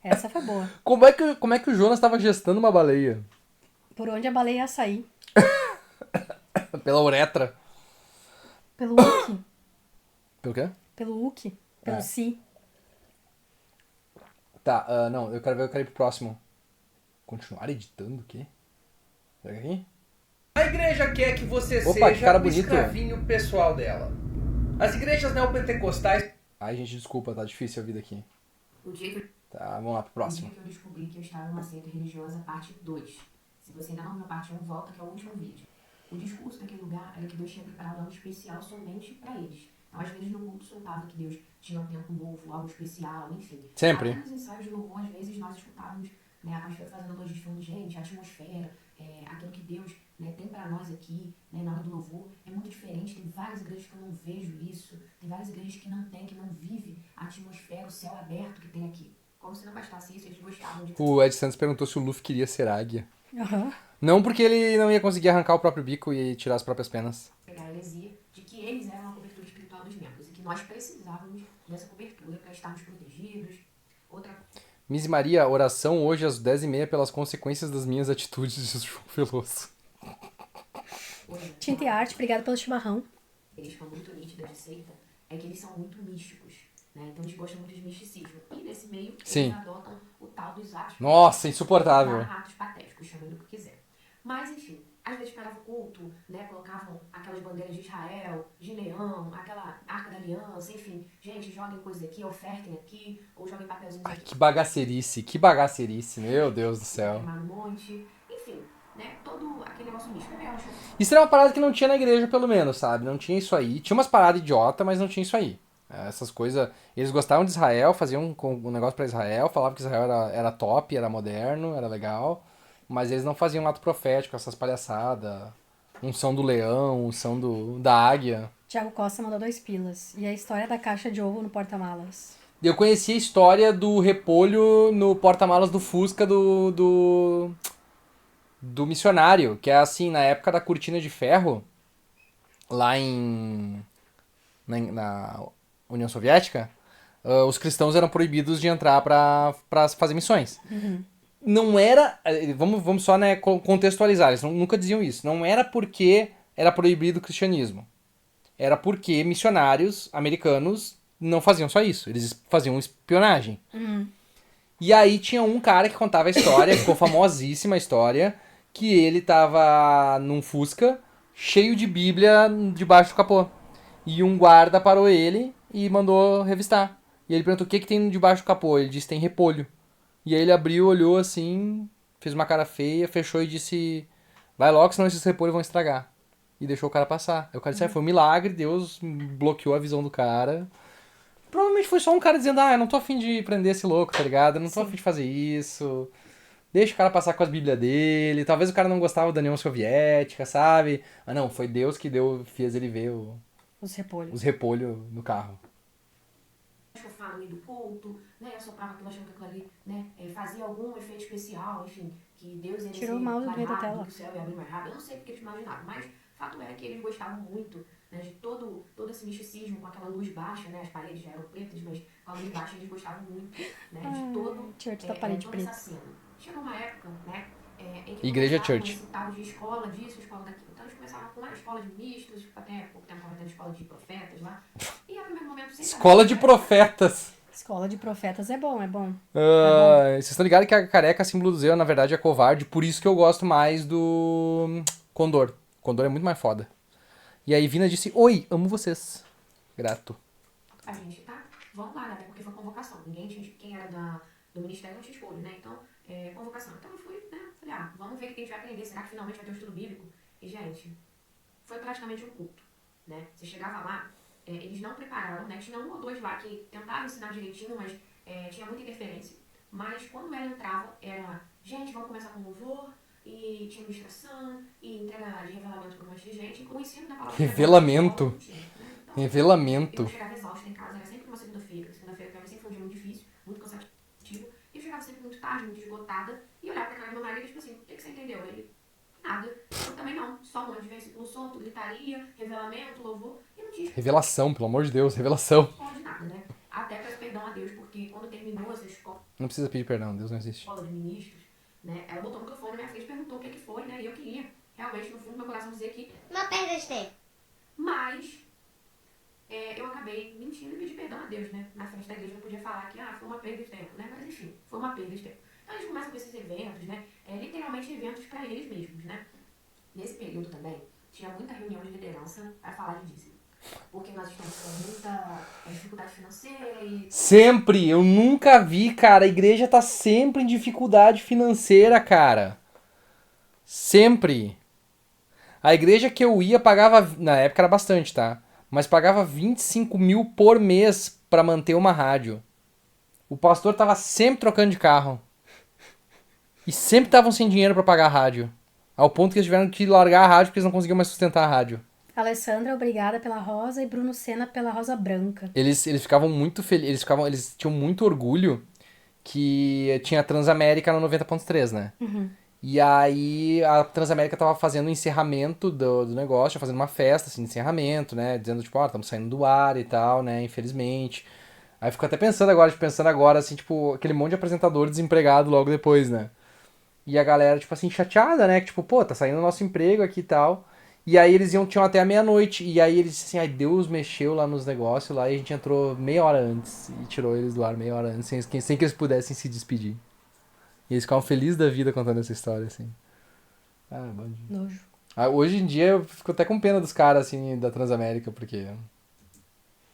Essa foi boa. Como é que o Jonas tava gestando uma baleia? Por onde a baleia ia sair? Pela uretra. Pelo Uki. Pelo quê? Pelo Uki. Pelo Si. Tá, não, eu quero ir pro próximo. Continuar editando o quê? Pega aqui. A igreja quer que você seja o escravinho pessoal dela. As igrejas neopentecostais... Ai, gente, desculpa, tá difícil a vida aqui. Tá, vamos lá pro próximo. O dia que eu descobri que eu estava numa seita religiosa, parte 2. Se você ainda não viu a parte 1, volta que é o último vídeo. O discurso daquele lugar era que Deus tinha preparado algo especial somente para eles. Então, às vezes, no culto soltava que Deus tinha um tempo novo, algo especial, enfim. Sempre. Até nos ensaios de louvor, às vezes, nós escutávamos, né, a pastora fazendo elogio de fundo, gente, a atmosfera, aquilo que Deus, né, tem para nós aqui, né, na hora do louvor, é muito diferente. Tem várias igrejas que eu não vejo isso, tem várias igrejas que não tem, que não vive a atmosfera, o céu aberto que tem aqui. Como se não bastasse isso, eles gostavam de... O Ed Santos perguntou se o Luffy queria ser águia. Aham. Não porque ele não ia conseguir arrancar o próprio bico e tirar as próprias penas. Pegar a heresia de que eles eram a cobertura espiritual dos membros e que nós precisávamos dessa cobertura para estarmos protegidos. Miss Maria, oração hoje às 10h30 pelas consequências das minhas atitudes, diz João Veloso. Tinta e arte, obrigada pelo chimarrão. Eles ficam muito nítidas de seita, é que eles são muito místicos, né? Então eles gostam muito de misticismo. E nesse meio, Sim. eles adotam o tal dos astros. Nossa, insuportável. Atos patéticos, chamando o que quiser. Mas, enfim, às vezes paravam o culto, né? Colocavam aquelas bandeiras de Israel, de leão, aquela arca da aliança, enfim. Gente, joguem coisas aqui, ofertem aqui, ou joguem papelzinhos aqui. Que bagacerice, meu Deus do céu. Queimar no monte, enfim, né? Todo aquele negócio místico. Eu acho. Isso era uma parada que não tinha na igreja, pelo menos, sabe? Não tinha isso aí. Tinha umas paradas idiota, mas não tinha isso aí. Essas coisas... Eles gostavam de Israel, faziam um negócio pra Israel, falavam que Israel era top, era moderno, era legal. Mas eles não faziam um ato profético, essas palhaçadas. Unção do leão, unção da águia. Tiago Costa mandou 2 pilas. E a história da caixa de ovo no porta-malas? Eu conheci a história do repolho no porta-malas do Fusca do missionário, que é assim, na época da cortina de ferro, lá na União Soviética, os cristãos eram proibidos de entrar pra fazer missões. Uhum. Não era... Vamos só, né, contextualizar. Eles nunca diziam isso. Não era porque era proibido o cristianismo. Era porque missionários americanos não faziam só isso. Eles faziam espionagem. Uhum. E aí tinha um cara que contava a história, ficou famosíssima a história, que ele tava num Fusca cheio de Bíblia debaixo do capô. E um guarda parou ele e mandou revistar. E ele perguntou o que tem debaixo do capô. Ele disse, tem repolho. E aí ele abriu, olhou assim, fez uma cara feia, fechou e disse, vai logo, senão esses repolhos vão estragar. E deixou o cara passar. Aí o cara disse, foi um milagre, Deus bloqueou a visão do cara. Provavelmente foi só um cara dizendo, eu não tô afim de prender esse louco, tá ligado? Eu não tô afim de fazer isso. Deixa o cara passar com as bíblias dele. Talvez o cara não gostava da União Soviética, sabe? Não, foi Deus que fez ele ver os repolhos no carro. Chofar no meio do culto, né? Assoprava aquilo achando que aquilo ali, né? Fazia algum efeito especial, enfim, que Deus ia tirou o mouse do meio da tela. Que o céu ia abrir mais rápido. Eu não sei porque eles imaginavam, mas fato é que eles gostavam muito, né, de todo esse misticismo com aquela luz baixa, né? As paredes já eram pretas, mas com a luz baixa eles gostavam muito, né? De todo da parede toda preta. essa cena. Chegou uma época, né? Em que Igreja começaram Church. esse tal de escola disso, escola daquilo. Então eles começaram com uma escola de ministros, até pouco tempo estava tendo escola de profetas lá. E a primeiro momento sempre... Escola de profetas. Escola de profetas é bom. Vocês estão ligados que a careca, símbolo do Zeu, na verdade é covarde, por isso que eu gosto mais do Condor. Condor é muito mais foda. E aí Vina disse, oi, amo vocês. Grato. A gente, tá? Vamos lá, né? Até porque foi convocação. Quem era do ministério não tinha escolha, né? Então, convocação. Então eu fui, né? Falei, vamos ver o que a gente vai aprender. Será que finalmente vai ter um estudo bíblico? E, gente, foi praticamente um culto, né? Você chegava lá, eles não prepararam, né? Tinha 1 ou 2 lá que tentavam ensinar direitinho, mas tinha muita interferência. Mas quando ela entrava, era, gente, vamos começar com louvor, e tinha ministração, e entrega de revelamento para um monte de gente. O ensino da palavra... Revelamento. Então, Revelamento. eu chegava exausta em casa, era sempre uma segunda-feira. Segunda-feira pra mim sempre foi um dia muito difícil, muito cansativo. E eu chegava sempre muito tarde, muito esgotada, e olhava pra cara do meu marido e tipo assim, o que você entendeu? Ele, nada. Eu também não. Só um monte de versículo solto, gritaria, revelamento, louvor, e não tinha Revelação, pelo amor de Deus, revelação. escola de nada, né? Até peço perdão a Deus, porque quando terminou essa escola... Não precisa pedir perdão, Deus não existe. Escola de ministros, né? Ela botou o microfone na minha frente e perguntou o que foi, né? E eu queria, realmente, no fundo do meu coração, dizer que... Não perda de tempo. Mas... eu acabei mentindo e pedi perdão a Deus, né? Na frente da igreja eu não podia falar que foi uma perda de tempo, né? Mas enfim, foi uma perda de tempo. Então eles começam com esses eventos, né? Literalmente eventos para eles mesmos, né? Nesse período também, tinha muita reunião de liderança para falar de dízimo. Porque nós estamos com muita dificuldade financeira e... Sempre! Eu nunca vi, cara. A igreja tá sempre em dificuldade financeira, cara. Sempre. A igreja que eu ia pagava... Na época era bastante, tá? Mas pagava 25 mil por mês pra manter uma rádio. O pastor tava sempre trocando de carro. E sempre estavam sem dinheiro pra pagar a rádio. Ao ponto que eles tiveram que largar a rádio porque eles não conseguiam mais sustentar a rádio. Alessandra, obrigada pela rosa, e Bruno Senna pela rosa branca. Eles ficavam muito felizes, eles tinham muito orgulho que tinha a Transamérica no 90.3, né? Uhum. E aí a Transamérica tava fazendo o encerramento do negócio, fazendo uma festa assim, de encerramento, né? Dizendo tipo, estamos saindo do ar e tal, né? Infelizmente. Aí eu fico até pensando agora, assim, tipo, aquele monte de apresentador desempregado logo depois, né? E a galera, tipo assim, chateada, né? Que, tipo, pô, tá saindo o nosso emprego aqui e tal. E aí eles tinham até a meia-noite. E aí eles assim, ai, Deus mexeu lá nos negócios lá e a gente entrou meia hora antes. E tirou eles do ar meia hora antes, sem que eles pudessem se despedir. E eles ficavam felizes da vida contando essa história, assim. Ah, bom dia. Nojo. Hoje em dia eu fico até com pena dos caras, assim, da Transamérica, porque...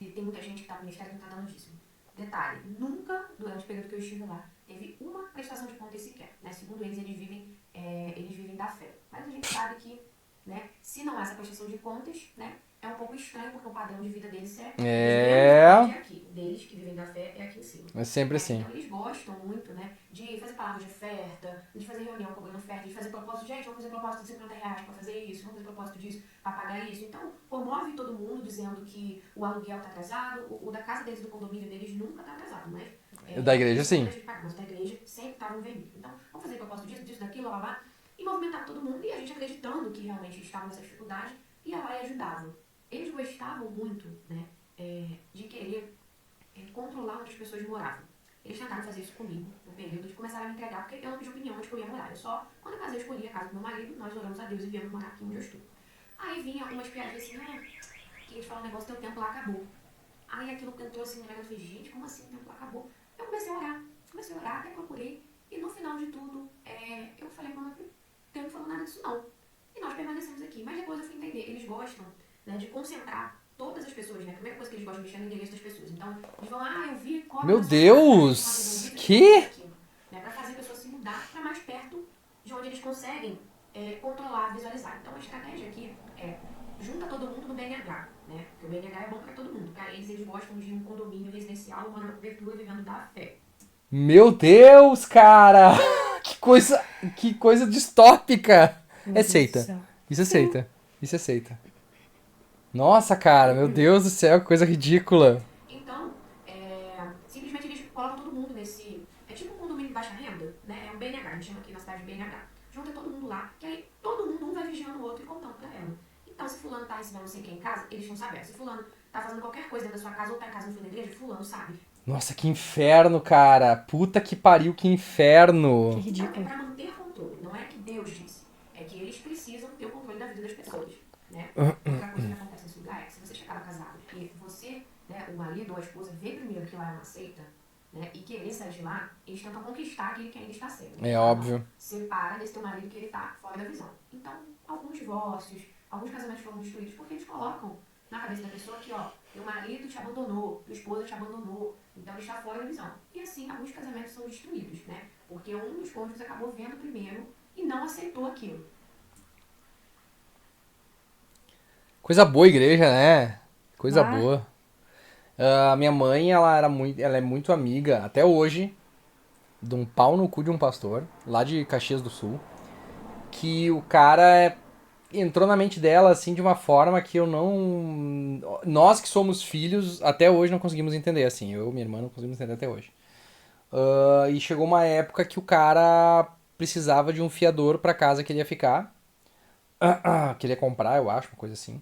E tem muita gente que tá no Ministério que não tá dando dízimo. Detalhe, nunca, durante o período que eu estive lá, teve uma prestação de contas sequer. Né? Segundo eles, eles vivem da fé. Mas a gente sabe que, né, se não há essa prestação de contas, né, é um pouco estranho, porque o padrão de vida deles é aqui. Deles que vivem da fé é aqui em cima. É sempre assim. Então eles gostam muito, né, de fazer palavras de oferta, de fazer reunião cobrando oferta, de fazer propósito. Gente, vamos fazer propósito de R$50 para fazer isso, vamos fazer propósito disso para pagar isso. Então, comove todo mundo dizendo que o aluguel está atrasado, o da casa deles, do condomínio deles, nunca está atrasado, mas... Da igreja, sim. Mas da igreja sempre estava no vermelho. Então, vamos fazer propósito disso, daquilo, lá. E movimentar todo mundo, e a gente acreditando que realmente estavam nessa dificuldade, ia lá e ajudava. Eles gostavam muito, né, de querer controlar onde as pessoas moravam. Eles tentaram fazer isso comigo, no período de começar a me entregar, porque eu não pedi opinião onde eu ia morar. Eu só, quando eu casei, eu escolhi a casa do meu marido, nós oramos a Deus e viemos morar aqui onde eu estou. Aí vinha algumas piadas assim, que eles falam um negócio, teu tempo lá acabou. Aí aquilo entrou assim, eu falei, gente, como assim, o tempo lá acabou? Eu comecei a orar, até procurei, e no final de tudo, eu falei, mano, Deus não falou nada disso não. E nós permanecemos aqui. Mas depois eu fui entender, eles gostam, né, de concentrar todas as pessoas, né? A primeira coisa que eles gostam de mexer é no endereço das pessoas. Então, eles vão, eu vi qual... Meu Deus! Que? Né, pra fazer a pessoa se mudar pra mais perto de onde eles conseguem controlar, visualizar. Então, a estratégia aqui é junta todo mundo no BNH, né? Porque o BNH é bom pra todo mundo. Pra eles gostam de um condomínio residencial, uma cobertura vivendo da fé. Meu Deus, cara! Que coisa distópica! É seita. Isso é seita. Isso é seita. Nossa, cara, meu Deus do céu, que coisa ridícula. Então, simplesmente eles colocam todo mundo nesse... É tipo um condomínio de baixa renda, né? É um BNH, a gente chama aqui na cidade de BNH. Junta todo mundo lá, que aí todo mundo, um vai vigiando o outro e contando pra ela. Então, se fulano tá ensinando não sei quem em casa, eles vão saber. Se fulano tá fazendo qualquer coisa dentro da sua casa ou tá em casa no fim da igreja, fulano sabe. Nossa, que inferno, cara. Puta que pariu, que inferno. Que ridículo. Então, é pra manter controle. Não é que Deus disse. É que eles precisam ter o controle da vida das pessoas, né? Outra coisa que acontece nesse lugar é que se você chegar casado e você, né, o marido ou a esposa, vê primeiro que lá é uma seita, né, e querer sair de lá, eles tentam conquistar aquele que ainda está certo. É óbvio. Separa desse teu marido que ele tá fora da visão. Então, alguns divórcios, alguns casamentos foram destruídos porque eles colocam na cabeça da pessoa que, teu marido te abandonou, tua esposa te abandonou, então ele está fora da visão. E assim, alguns casamentos são destruídos, né? Porque um dos cônjuges acabou vendo primeiro e não aceitou aquilo. Coisa boa, igreja, né? Coisa boa. A minha mãe, ela é muito amiga, até hoje, de um pau no cu de um pastor, lá de Caxias do Sul, que o cara entrou na mente dela, assim, de uma forma que eu não... Nós que somos filhos, até hoje não conseguimos entender, assim. Eu e minha irmã não conseguimos entender até hoje. E chegou uma época que o cara precisava de um fiador pra casa que ele ia ficar. Que ele ia comprar, eu acho, uma coisa assim.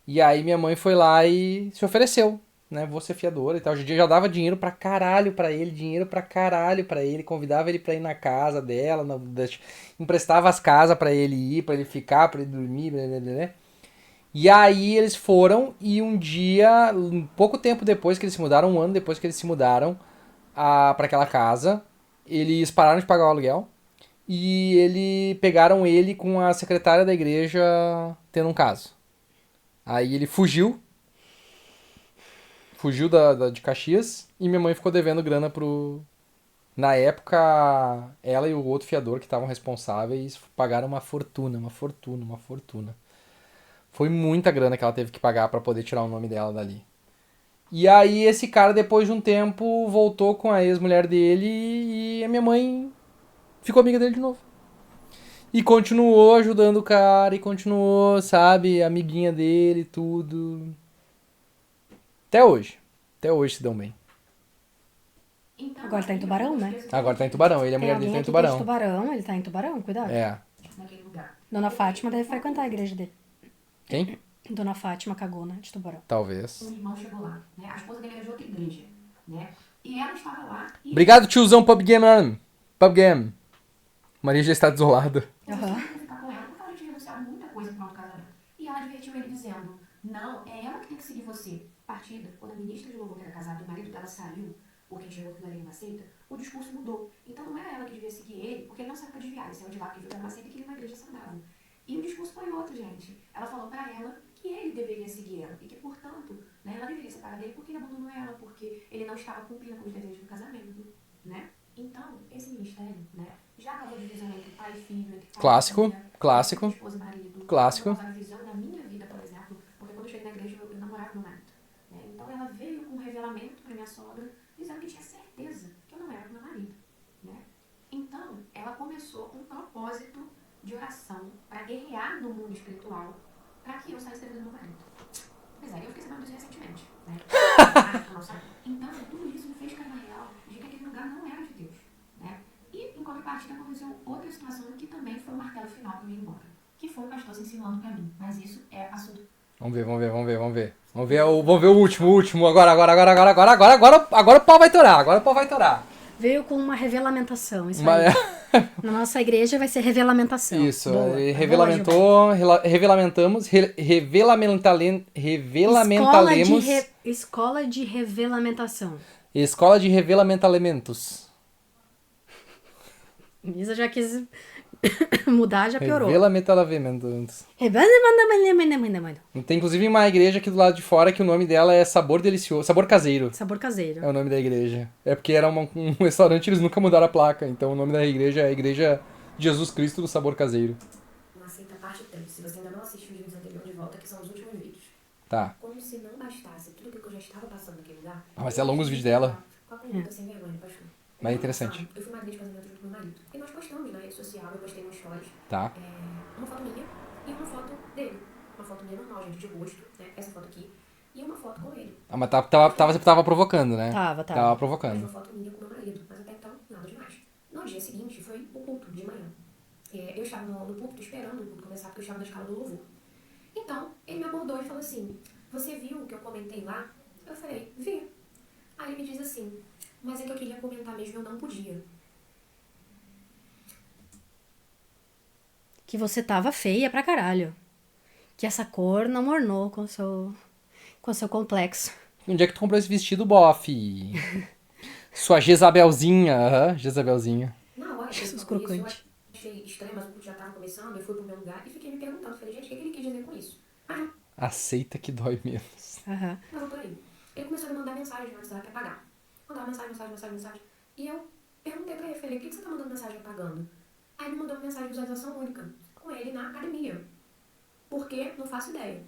E aí minha mãe foi lá e se ofereceu, né? Vou ser fiadora e tal. Hoje em dia já dava dinheiro pra caralho pra ele, convidava ele pra ir na casa dela, emprestava as casas pra ele ir, pra ele ficar, pra ele dormir, blá, blá, blá. E aí eles foram e um dia, pouco tempo depois que eles se mudaram, um ano depois que eles se mudaram pra aquela casa, eles pararam de pagar o aluguel e pegaram ele com a secretária da igreja tendo um caso. Aí ele fugiu de Caxias e minha mãe ficou devendo grana pro... Na época, ela e o outro fiador que estavam responsáveis pagaram uma fortuna. Foi muita grana que ela teve que pagar pra poder tirar o nome dela dali. E aí esse cara, depois de um tempo, voltou com a ex-mulher dele e a minha mãe ficou amiga dele de novo. E continuou ajudando o cara, e continuou, sabe, amiguinha dele, tudo. Até hoje se dão bem. Então, Agora tá em Tubarão, né? Agora tá em Tubarão, ele e a mulher dele tá em Tubarão. Ele tá em Tubarão, cuidado. É. naquele lugar. Dona Fátima deve frequentar a igreja dele. Quem? Dona Fátima Cagona, de Tubarão. Talvez. Um irmão chegou lá, né? A esposa dele era de outra igreja. né? E ela estava lá e... Obrigado, tiozão PUBG. Maria já está desolada. Ficar com ela porque ela tinha renunciado muita coisa para um casamento. E ela advertiu ele dizendo, não, é ela que tem que seguir você. Partida, quando a ministra de louvor que era casada e o marido dela saiu, porque enxergou que ali uma seita, o discurso mudou. Então não era ela que devia seguir ele, porque ele não saiu para desviar, ele saiu de lá porque viu que era uma seita e queria uma igreja saudável. E o discurso foi outro, gente. Ela falou para ela que ele deveria seguir ela e que, portanto, né, ela deveria separar dele porque ele abandonou ela, porque ele não estava cumprindo com os desejos do casamento, né? Então, esse ministério, né, já causou divisão entre pai e filho, entre pai Clássico, e filha, clássico, entre esposa e marido. clássico. Ela causou divisão na minha vida, por exemplo, porque quando eu cheguei na igreja eu namorava meu marido. Né? Então, ela veio com um revelamento para minha sogra, dizendo que tinha certeza que eu não era com meu marido. Né? Então, ela começou um propósito de oração para guerrear no mundo espiritual para que eu saísse da vida do meu marido. Pois é, eu fiquei sabendo disso recentemente. Né? Então, tudo isso me fez cair na real de que aquele lugar não era de Deus. Né? E, em contrapartida, aconteceu outra situação que também foi o martelo final para eu ir embora. Que foi o pastor se ensinando para mim. Mas isso é assunto. Vamos ver. Vamos ver o último. Agora o pau vai torar. Veio com uma revelamentação, isso aí. Na nossa igreja vai ser revelamentação. Isso, revelamentalemos. Escola de revelamentação. Escola de revelamentalamentos. Isa já quis mudar, já piorou. Revelamentalamentos. Tem inclusive uma igreja aqui do lado de fora que o nome dela é Sabor Delicioso, Sabor Caseiro. Sabor Caseiro. É o nome da igreja. É porque era um restaurante e eles nunca mudaram a placa. Então o nome da igreja é a Igreja de Jesus Cristo do Sabor Caseiro. Não aceita a parte 3. Se você ainda não assistiu os vídeos anteriores de volta, que são os últimos vídeos. Tá. Como se não bastasse tudo que eu já estava passando naquele lugar. Mas é longo os vídeos dela. Com a conduta sem vergonha, pastor. Mas é interessante. Eu fui madrinha de casamento junto com meu marido. E nós postamos na rede social, eu postei no stories. Tá. Uma foto minha e uma foto dele. Uma foto minha normal, gente, de rosto, né? Essa foto aqui. E uma foto com ele. Ah, mas tava provocando, né? Tava. Tava provocando. Uma foto minha com meu marido, mas até então, nada demais. No dia seguinte, foi o culto de manhã. Eu estava no púlpito esperando o culto começar, porque eu estava na escala do louvor. Então, ele me abordou e falou assim, você viu o que eu comentei lá? Eu falei, vi. Aí ele me diz assim, mas é que eu queria comentar mesmo, eu não podia. Que você tava feia pra caralho. Que essa cor não ornou com seu complexo. Onde é que tu comprou esse vestido, bofe? Sua Jezabelzinha. Jezabelzinha. Na hora, Jesus crocante. Eu achei estranho, mas o culto já tava começando, eu fui pro meu lugar e fiquei me perguntando. Falei, gente, o que ele quis dizer com isso? Aceita que dói menos. Aham. Mas por aí. Ele começou a me mandar mensagem no WhatsApp apagar. Mandava mensagem. E eu perguntei pra ele, falei, por que você tá mandando mensagem apagando? Aí ele mandou uma mensagem de visualização única, com ele na academia. Por quê? Não faço ideia.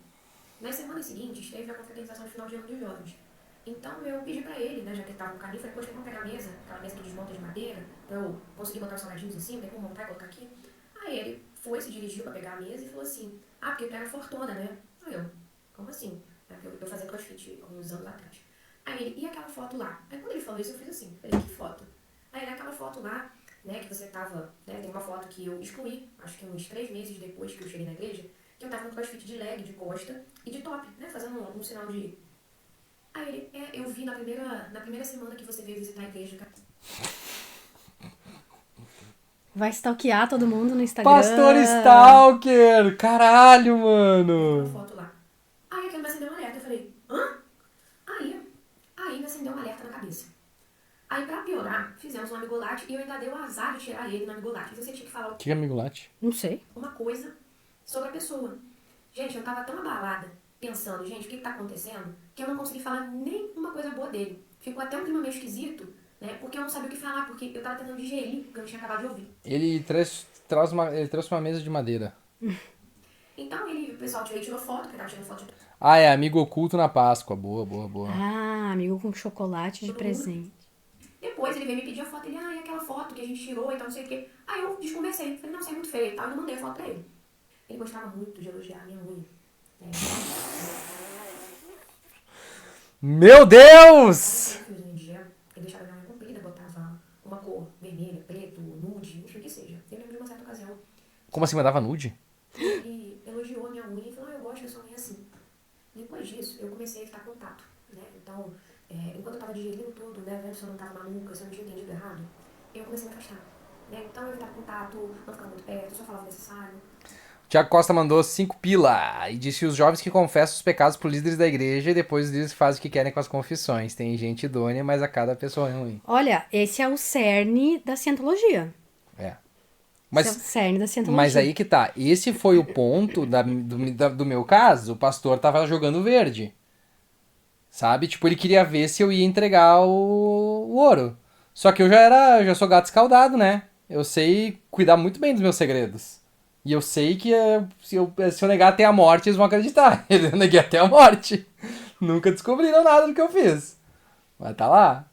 Nas semanas seguintes, teve a confraternização de final de ano dos jovens. Então eu pedi pra ele, né, já que ele tava no caminho, falei, poxa, vamos pegar a mesa, aquela mesa que desmonta de madeira, pra eu conseguir botar os salgadinhos em cima, tem como montar e colocar aqui. Aí ele foi, se dirigiu pra pegar a mesa e falou assim, porque pega fortuna, né? Aí eu, como assim? Eu fazia crossfit alguns anos atrás. Aí ele, e aquela foto lá? Aí quando ele falou isso, eu fiz assim, falei, que foto? Aí ele, aquela foto lá, né, que você tava, né, tem uma foto que eu excluí, acho que uns 3 meses depois que eu cheguei na igreja, que eu tava no crossfit de leg, de costa e de top, né, fazendo um sinal de... Aí ele, eu vi na primeira semana que você veio visitar a igreja. Vai stalkear todo mundo no Instagram. Pastor Stalker! Caralho, mano! Uma foto lá. Aí aquilo me acendeu um alerta, eu falei, hã? Aí me acendeu um alerta na cabeça. Aí, pra piorar, fizemos um amigolate e eu ainda dei o azar de tirar ele no amigolate. Você tinha que falar O que é amigolate? Não sei. uma coisa sobre a pessoa. Gente, eu tava tão abalada, pensando, gente, o que tá acontecendo, que eu não consegui falar nem uma coisa boa dele. Ficou até um clima meio esquisito, né? Porque eu não sabia o que falar, porque eu tava tentando digerir o que eu tinha acabado de ouvir. Ele trouxe uma mesa de madeira. Então o pessoal tirou foto, que eu tava tirando foto de Ah, é amigo oculto na Páscoa. Boa. Ah, amigo com chocolate de presente. Depois ele veio me pedir a foto, ele, e aquela foto que a gente tirou e tal, não sei o quê. Aí eu desconversei, falei, não, isso é muito feio e tal, e não mandei a foto pra ele. Ele gostava muito de elogiar a minha unha. Meu Deus! Eu fiz unha de gel, ele deixava minha unha comprida, botava uma cor vermelha, preto, nude, enfim, o que seja. Eu lembro de uma certa ocasião, Como assim, mandava nude? ele elogiou a minha unha e falou, eu gosto da sua unha assim. Depois disso, eu comecei a evitar contato, né? Então, enquanto eu tava digerindo todo a pessoa não tava maluca, se eu não tinha entendido errado, eu comecei a me afastar. Né? Então eu evitava contato, não ficava muito perto, só falava o necessário. Tiago Costa mandou 5 pila e disse os jovens que confessam os pecados por líderes da igreja e depois os líderes fazem o que querem com as confissões. Tem gente idônea, mas a cada pessoa é ruim. Olha, esse é o cerne da cientologia. É. Esse é o cerne da cientologia. Mas aí que tá. Esse foi o ponto do meu caso. O pastor tava jogando verde. Sabe? Tipo, ele queria ver se eu ia entregar o ouro. Só que eu já sou gato escaldado, né? Eu sei cuidar muito bem dos meus segredos. E eu sei que se eu negar até a morte, eles vão acreditar. Eu neguei até a morte. Nunca descobriram nada do que eu fiz. Mas tá lá.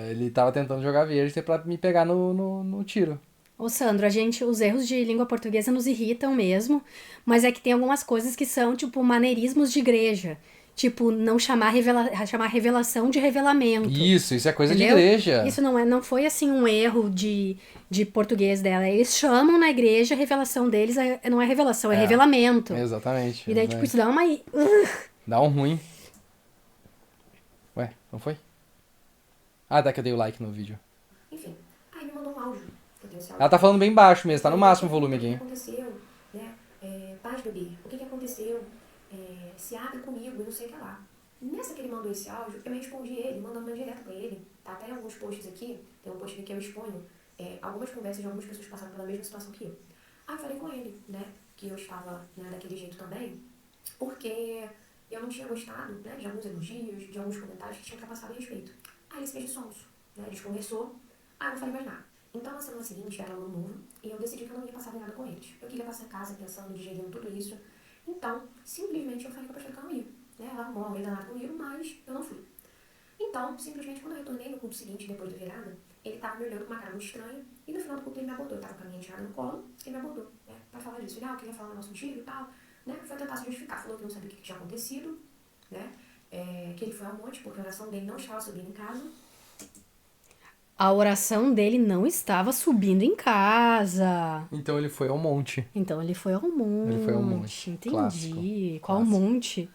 Ele tava tentando jogar verde pra me pegar no tiro. Ô Sandro, os erros de língua portuguesa nos irritam mesmo, mas é que tem algumas coisas que são, tipo, maneirismos de igreja. Tipo, não chamar revelação de revelamento. Isso é coisa entendeu? de igreja. Isso não foi, assim, um erro de português dela. Eles chamam na igreja, a revelação deles não é revelação, é revelamento. Exatamente. E daí, tipo, isso dá uma... Dá um ruim. Ué, não foi? Ah, tá que eu dei o like no vídeo. Enfim, aí me mandou um áudio. Ela tá falando bem baixo mesmo, tá no máximo o volume aqui. O que aconteceu, né? Paz, bebê, o que aconteceu? Se abre comigo e não sei o que lá. Nessa que ele mandou esse áudio, eu respondi ele, mandando uma direta pra ele. Tá até em alguns posts aqui, tem um post aqui que eu exponho algumas conversas de algumas pessoas que passaram pela mesma situação que eu. Aí eu falei com ele, né, que eu estava, né, daquele jeito também, porque eu não tinha gostado, né, de alguns elogios, de alguns comentários que tinham ultrapassado a respeito. Aí ele se fez de sonso, né, a gente conversou, aí eu não falei mais nada. Então, na semana seguinte, era ano novo, e eu decidi que eu não ia passar nada com eles. Eu queria passar em casa pensando, digerindo tudo isso. Então, simplesmente eu falei com a pastora que eu não ia. Né? Ela arrumou uma danada comigo, mas eu não fui. Então, simplesmente, quando eu retornei no culto seguinte, depois da virada, ele tava me olhando com uma cara muito estranha, e no final do culto ele me abordou. Eu tava com a minha enteada no colo, e ele me abordou, né? Pra falar disso. Ele, eu queria falar um negócio contigo e tal, né? Foi tentar se justificar. Falou que não sabia o que tinha acontecido, né? Que ele foi ao monte, porque a oração dele não estava subindo em casa. A oração dele não estava subindo em casa. Então ele foi ao monte. Ele foi ao monte. Entendi. Clássico. Qual monte?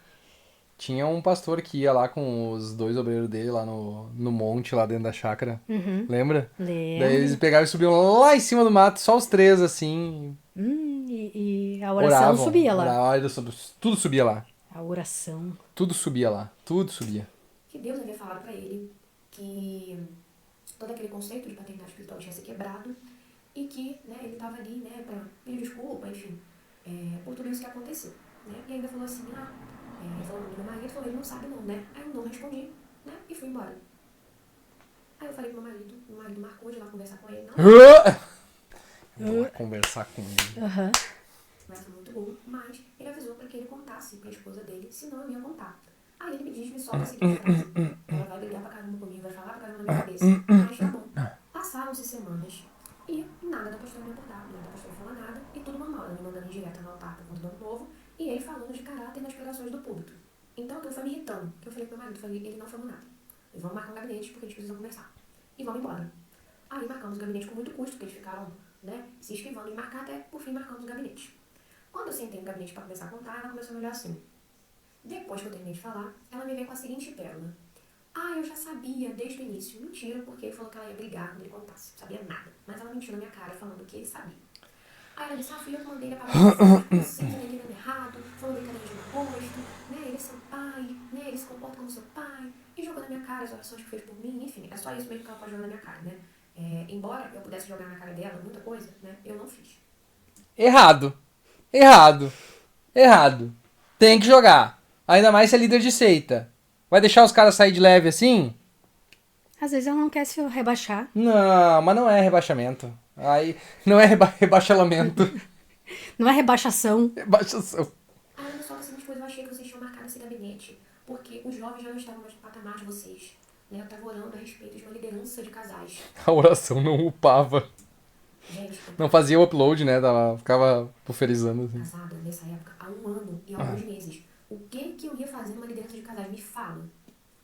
Tinha um pastor que ia lá com os 2 obreiros dele lá no monte, lá dentro da chácara. Uhum. Lembra? Lembro. Daí eles pegavam e subiam lá em cima do mato, só os 3, assim. E a oração oravam, subia lá. Tudo subia lá. A oração. Tudo subia lá. Tudo subia. Que Deus havia falado pra ele que todo aquele conceito de paternidade espiritual tinha se quebrado e que, né, ele estava ali, né, para pedir desculpa, enfim, por tudo isso que aconteceu, né? E ainda falou assim, falando do meu marido, falou, ele não sabe não, né? Aí eu não respondi, né, e fui embora. Aí eu falei pro meu marido marcou de ir lá conversar com ele, não. Eu vou lá conversar com ele. Aham. Mas foi muito bom, mas ele avisou para que ele contasse pra esposa dele, senão eu ia contar. Aí ele me solta a seguinte frase, ela vai brigar pra caramba comigo, vai falar pra caramba na minha cabeça, mas tá bom. Passaram-se semanas e nada da pastora me abordar, nada da pastora falar nada, e tudo normal, ela me mandando indireta no altar por conta do ano novo, e ele falando de caráter nas pregações do púlpito. Então aquilo foi me irritando, que eu falei pro meu marido, ele não falou nada. Eles vão marcar um gabinete porque a gente precisa conversar. E vamos embora. Aí marcamos o gabinete com muito custo, porque eles ficaram, né, se esquivando em marcar até, por fim, marcamos o gabinete. Quando eu sentei no gabinete pra começar a contar, ela começou a me olhar assim. Depois que eu terminei de falar, ela me veio com a seguinte pérola. Eu já sabia desde o início. Mentira, porque ele falou que ela ia brigar quando ele contasse. Não sabia nada. Mas ela mentiu na minha cara, falando que ele sabia. Aí ela disse, filha, eu mandei ele apagar você, ele é errado, falando que ele é de mau gosto, né, ele é seu pai, né, ele se comporta como seu pai, e jogou na minha cara as orações que fez por mim, enfim, é só isso mesmo que ela pode jogar na minha cara, né. Embora eu pudesse jogar na cara dela muita coisa, né, eu não fiz. Errado. Tem que jogar. Ainda mais se é líder de seita. Vai deixar os caras sair de leve assim? Às vezes ela não quer se rebaixar. Não, mas não é rebaixamento. Aí não é rebaixamento. Não é rebaixação. Rebaixação. Olha só, assim, coisas eu achei que vocês tinham marcado esse gabinete. Porque os jovens já não estavam mais no patamar de vocês. Né? Eu estava orando a respeito de uma liderança de casais. A oração não upava. Gente, Não fazia o upload, né? Ficava pulverizando assim. Casada nessa época há 1 ano e alguns meses. O que eu ia fazer numa liderança de casais? Me fala.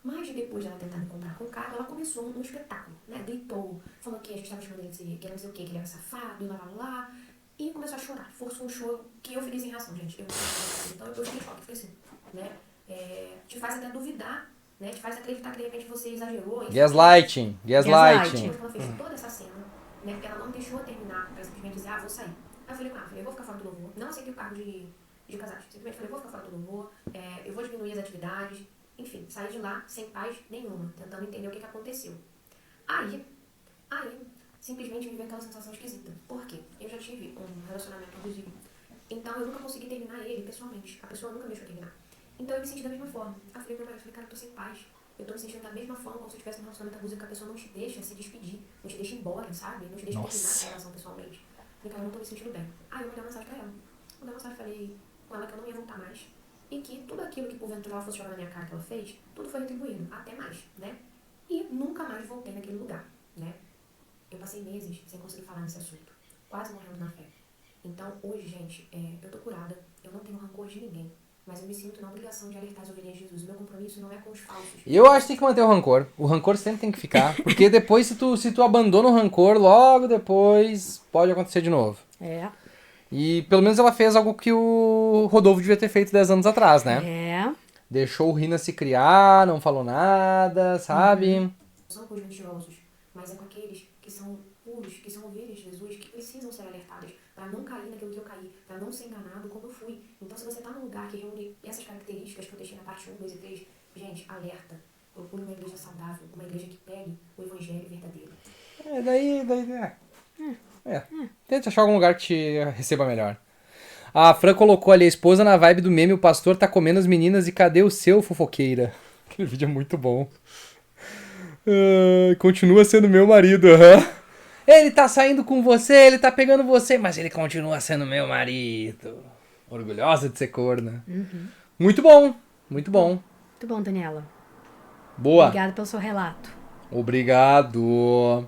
Mas depois de ela tentar me comprar com o carro, ela começou um espetáculo, né? Gritou, falou que a gente estava chamando ele de que era não sei o que, que ele era safado, lá. E começou a chorar. Forçou um choro que eu fiquei sem reação, gente. Então eu fiquei em choque, fiquei assim, né? Te faz até duvidar né? Te faz acreditar que de repente você exagerou. Gaslighting. Depois que ela fez toda essa cena, né? Porque ela não deixou eu terminar pra simplesmente dizer, vou sair. Aí eu falei com ela, eu vou ficar fora do louvor. Não aceitei o cargo de casais. Simplesmente falei, vou ficar fora do louvor, eu vou diminuir as atividades. Enfim, saí de lá sem paz nenhuma, tentando entender o que aconteceu. Aí, simplesmente me veio aquela sensação esquisita. Por quê? Eu já tive um relacionamento abusivo. Então eu nunca consegui terminar ele pessoalmente. A pessoa nunca me deixou terminar. Então eu me senti da mesma forma. Aí eu falei pro meu marido, cara, eu tô sem paz. Eu tô me sentindo da mesma forma como se eu tivesse um relacionamento abusivo, que a pessoa não te deixa se despedir, não te deixa ir embora, sabe? Não te deixa terminar a relação pessoalmente. Eu falei, cara, eu não tô me sentindo bem. Aí eu mandei uma mensagem pra ela. Mandei uma mensagem, falei com ela que eu não ia voltar mais. E que tudo aquilo que porventura ela fosse jogar na minha cara que ela fez, tudo foi retribuído, até mais, né? E nunca mais voltei naquele lugar, né? Eu passei meses sem conseguir falar nesse assunto, quase morrendo na fé. Então, hoje, gente, eu tô curada, eu não tenho rancor de ninguém, mas eu me sinto na obrigação de alertar as ovelhas de Jesus. O meu compromisso não é com os falsos. Eu acho que tem que manter o rancor. O rancor sempre tem que ficar, porque depois, se tu abandona o rancor, logo depois pode acontecer de novo. E pelo menos ela fez algo que o Rodolfo devia ter feito 10 anos atrás, né? Deixou o Rina se criar, não falou nada, sabe? Não são com os mentirosos, mas é com aqueles que são puros, que são ovelhas de Jesus, que precisam ser alertadas para não cair naquilo que eu caí, para não ser enganado como eu fui. Então, se você tá num lugar que reúne essas características que eu deixei na parte 1, 2 e 3, gente, alerta. Procure uma igreja saudável, uma igreja que pegue o evangelho verdadeiro. Tente achar algum lugar que te receba melhor. A Fran colocou ali, a esposa na vibe do meme, o pastor tá comendo as meninas e cadê o seu, fofoqueira? Aquele vídeo é muito bom. Continua sendo meu marido, Ele tá saindo com você, ele tá pegando você, mas ele continua sendo meu marido. Orgulhosa de ser corna. Muito bom, muito bom. Muito bom, Daniela. Boa. Obrigada pelo seu relato. Obrigado.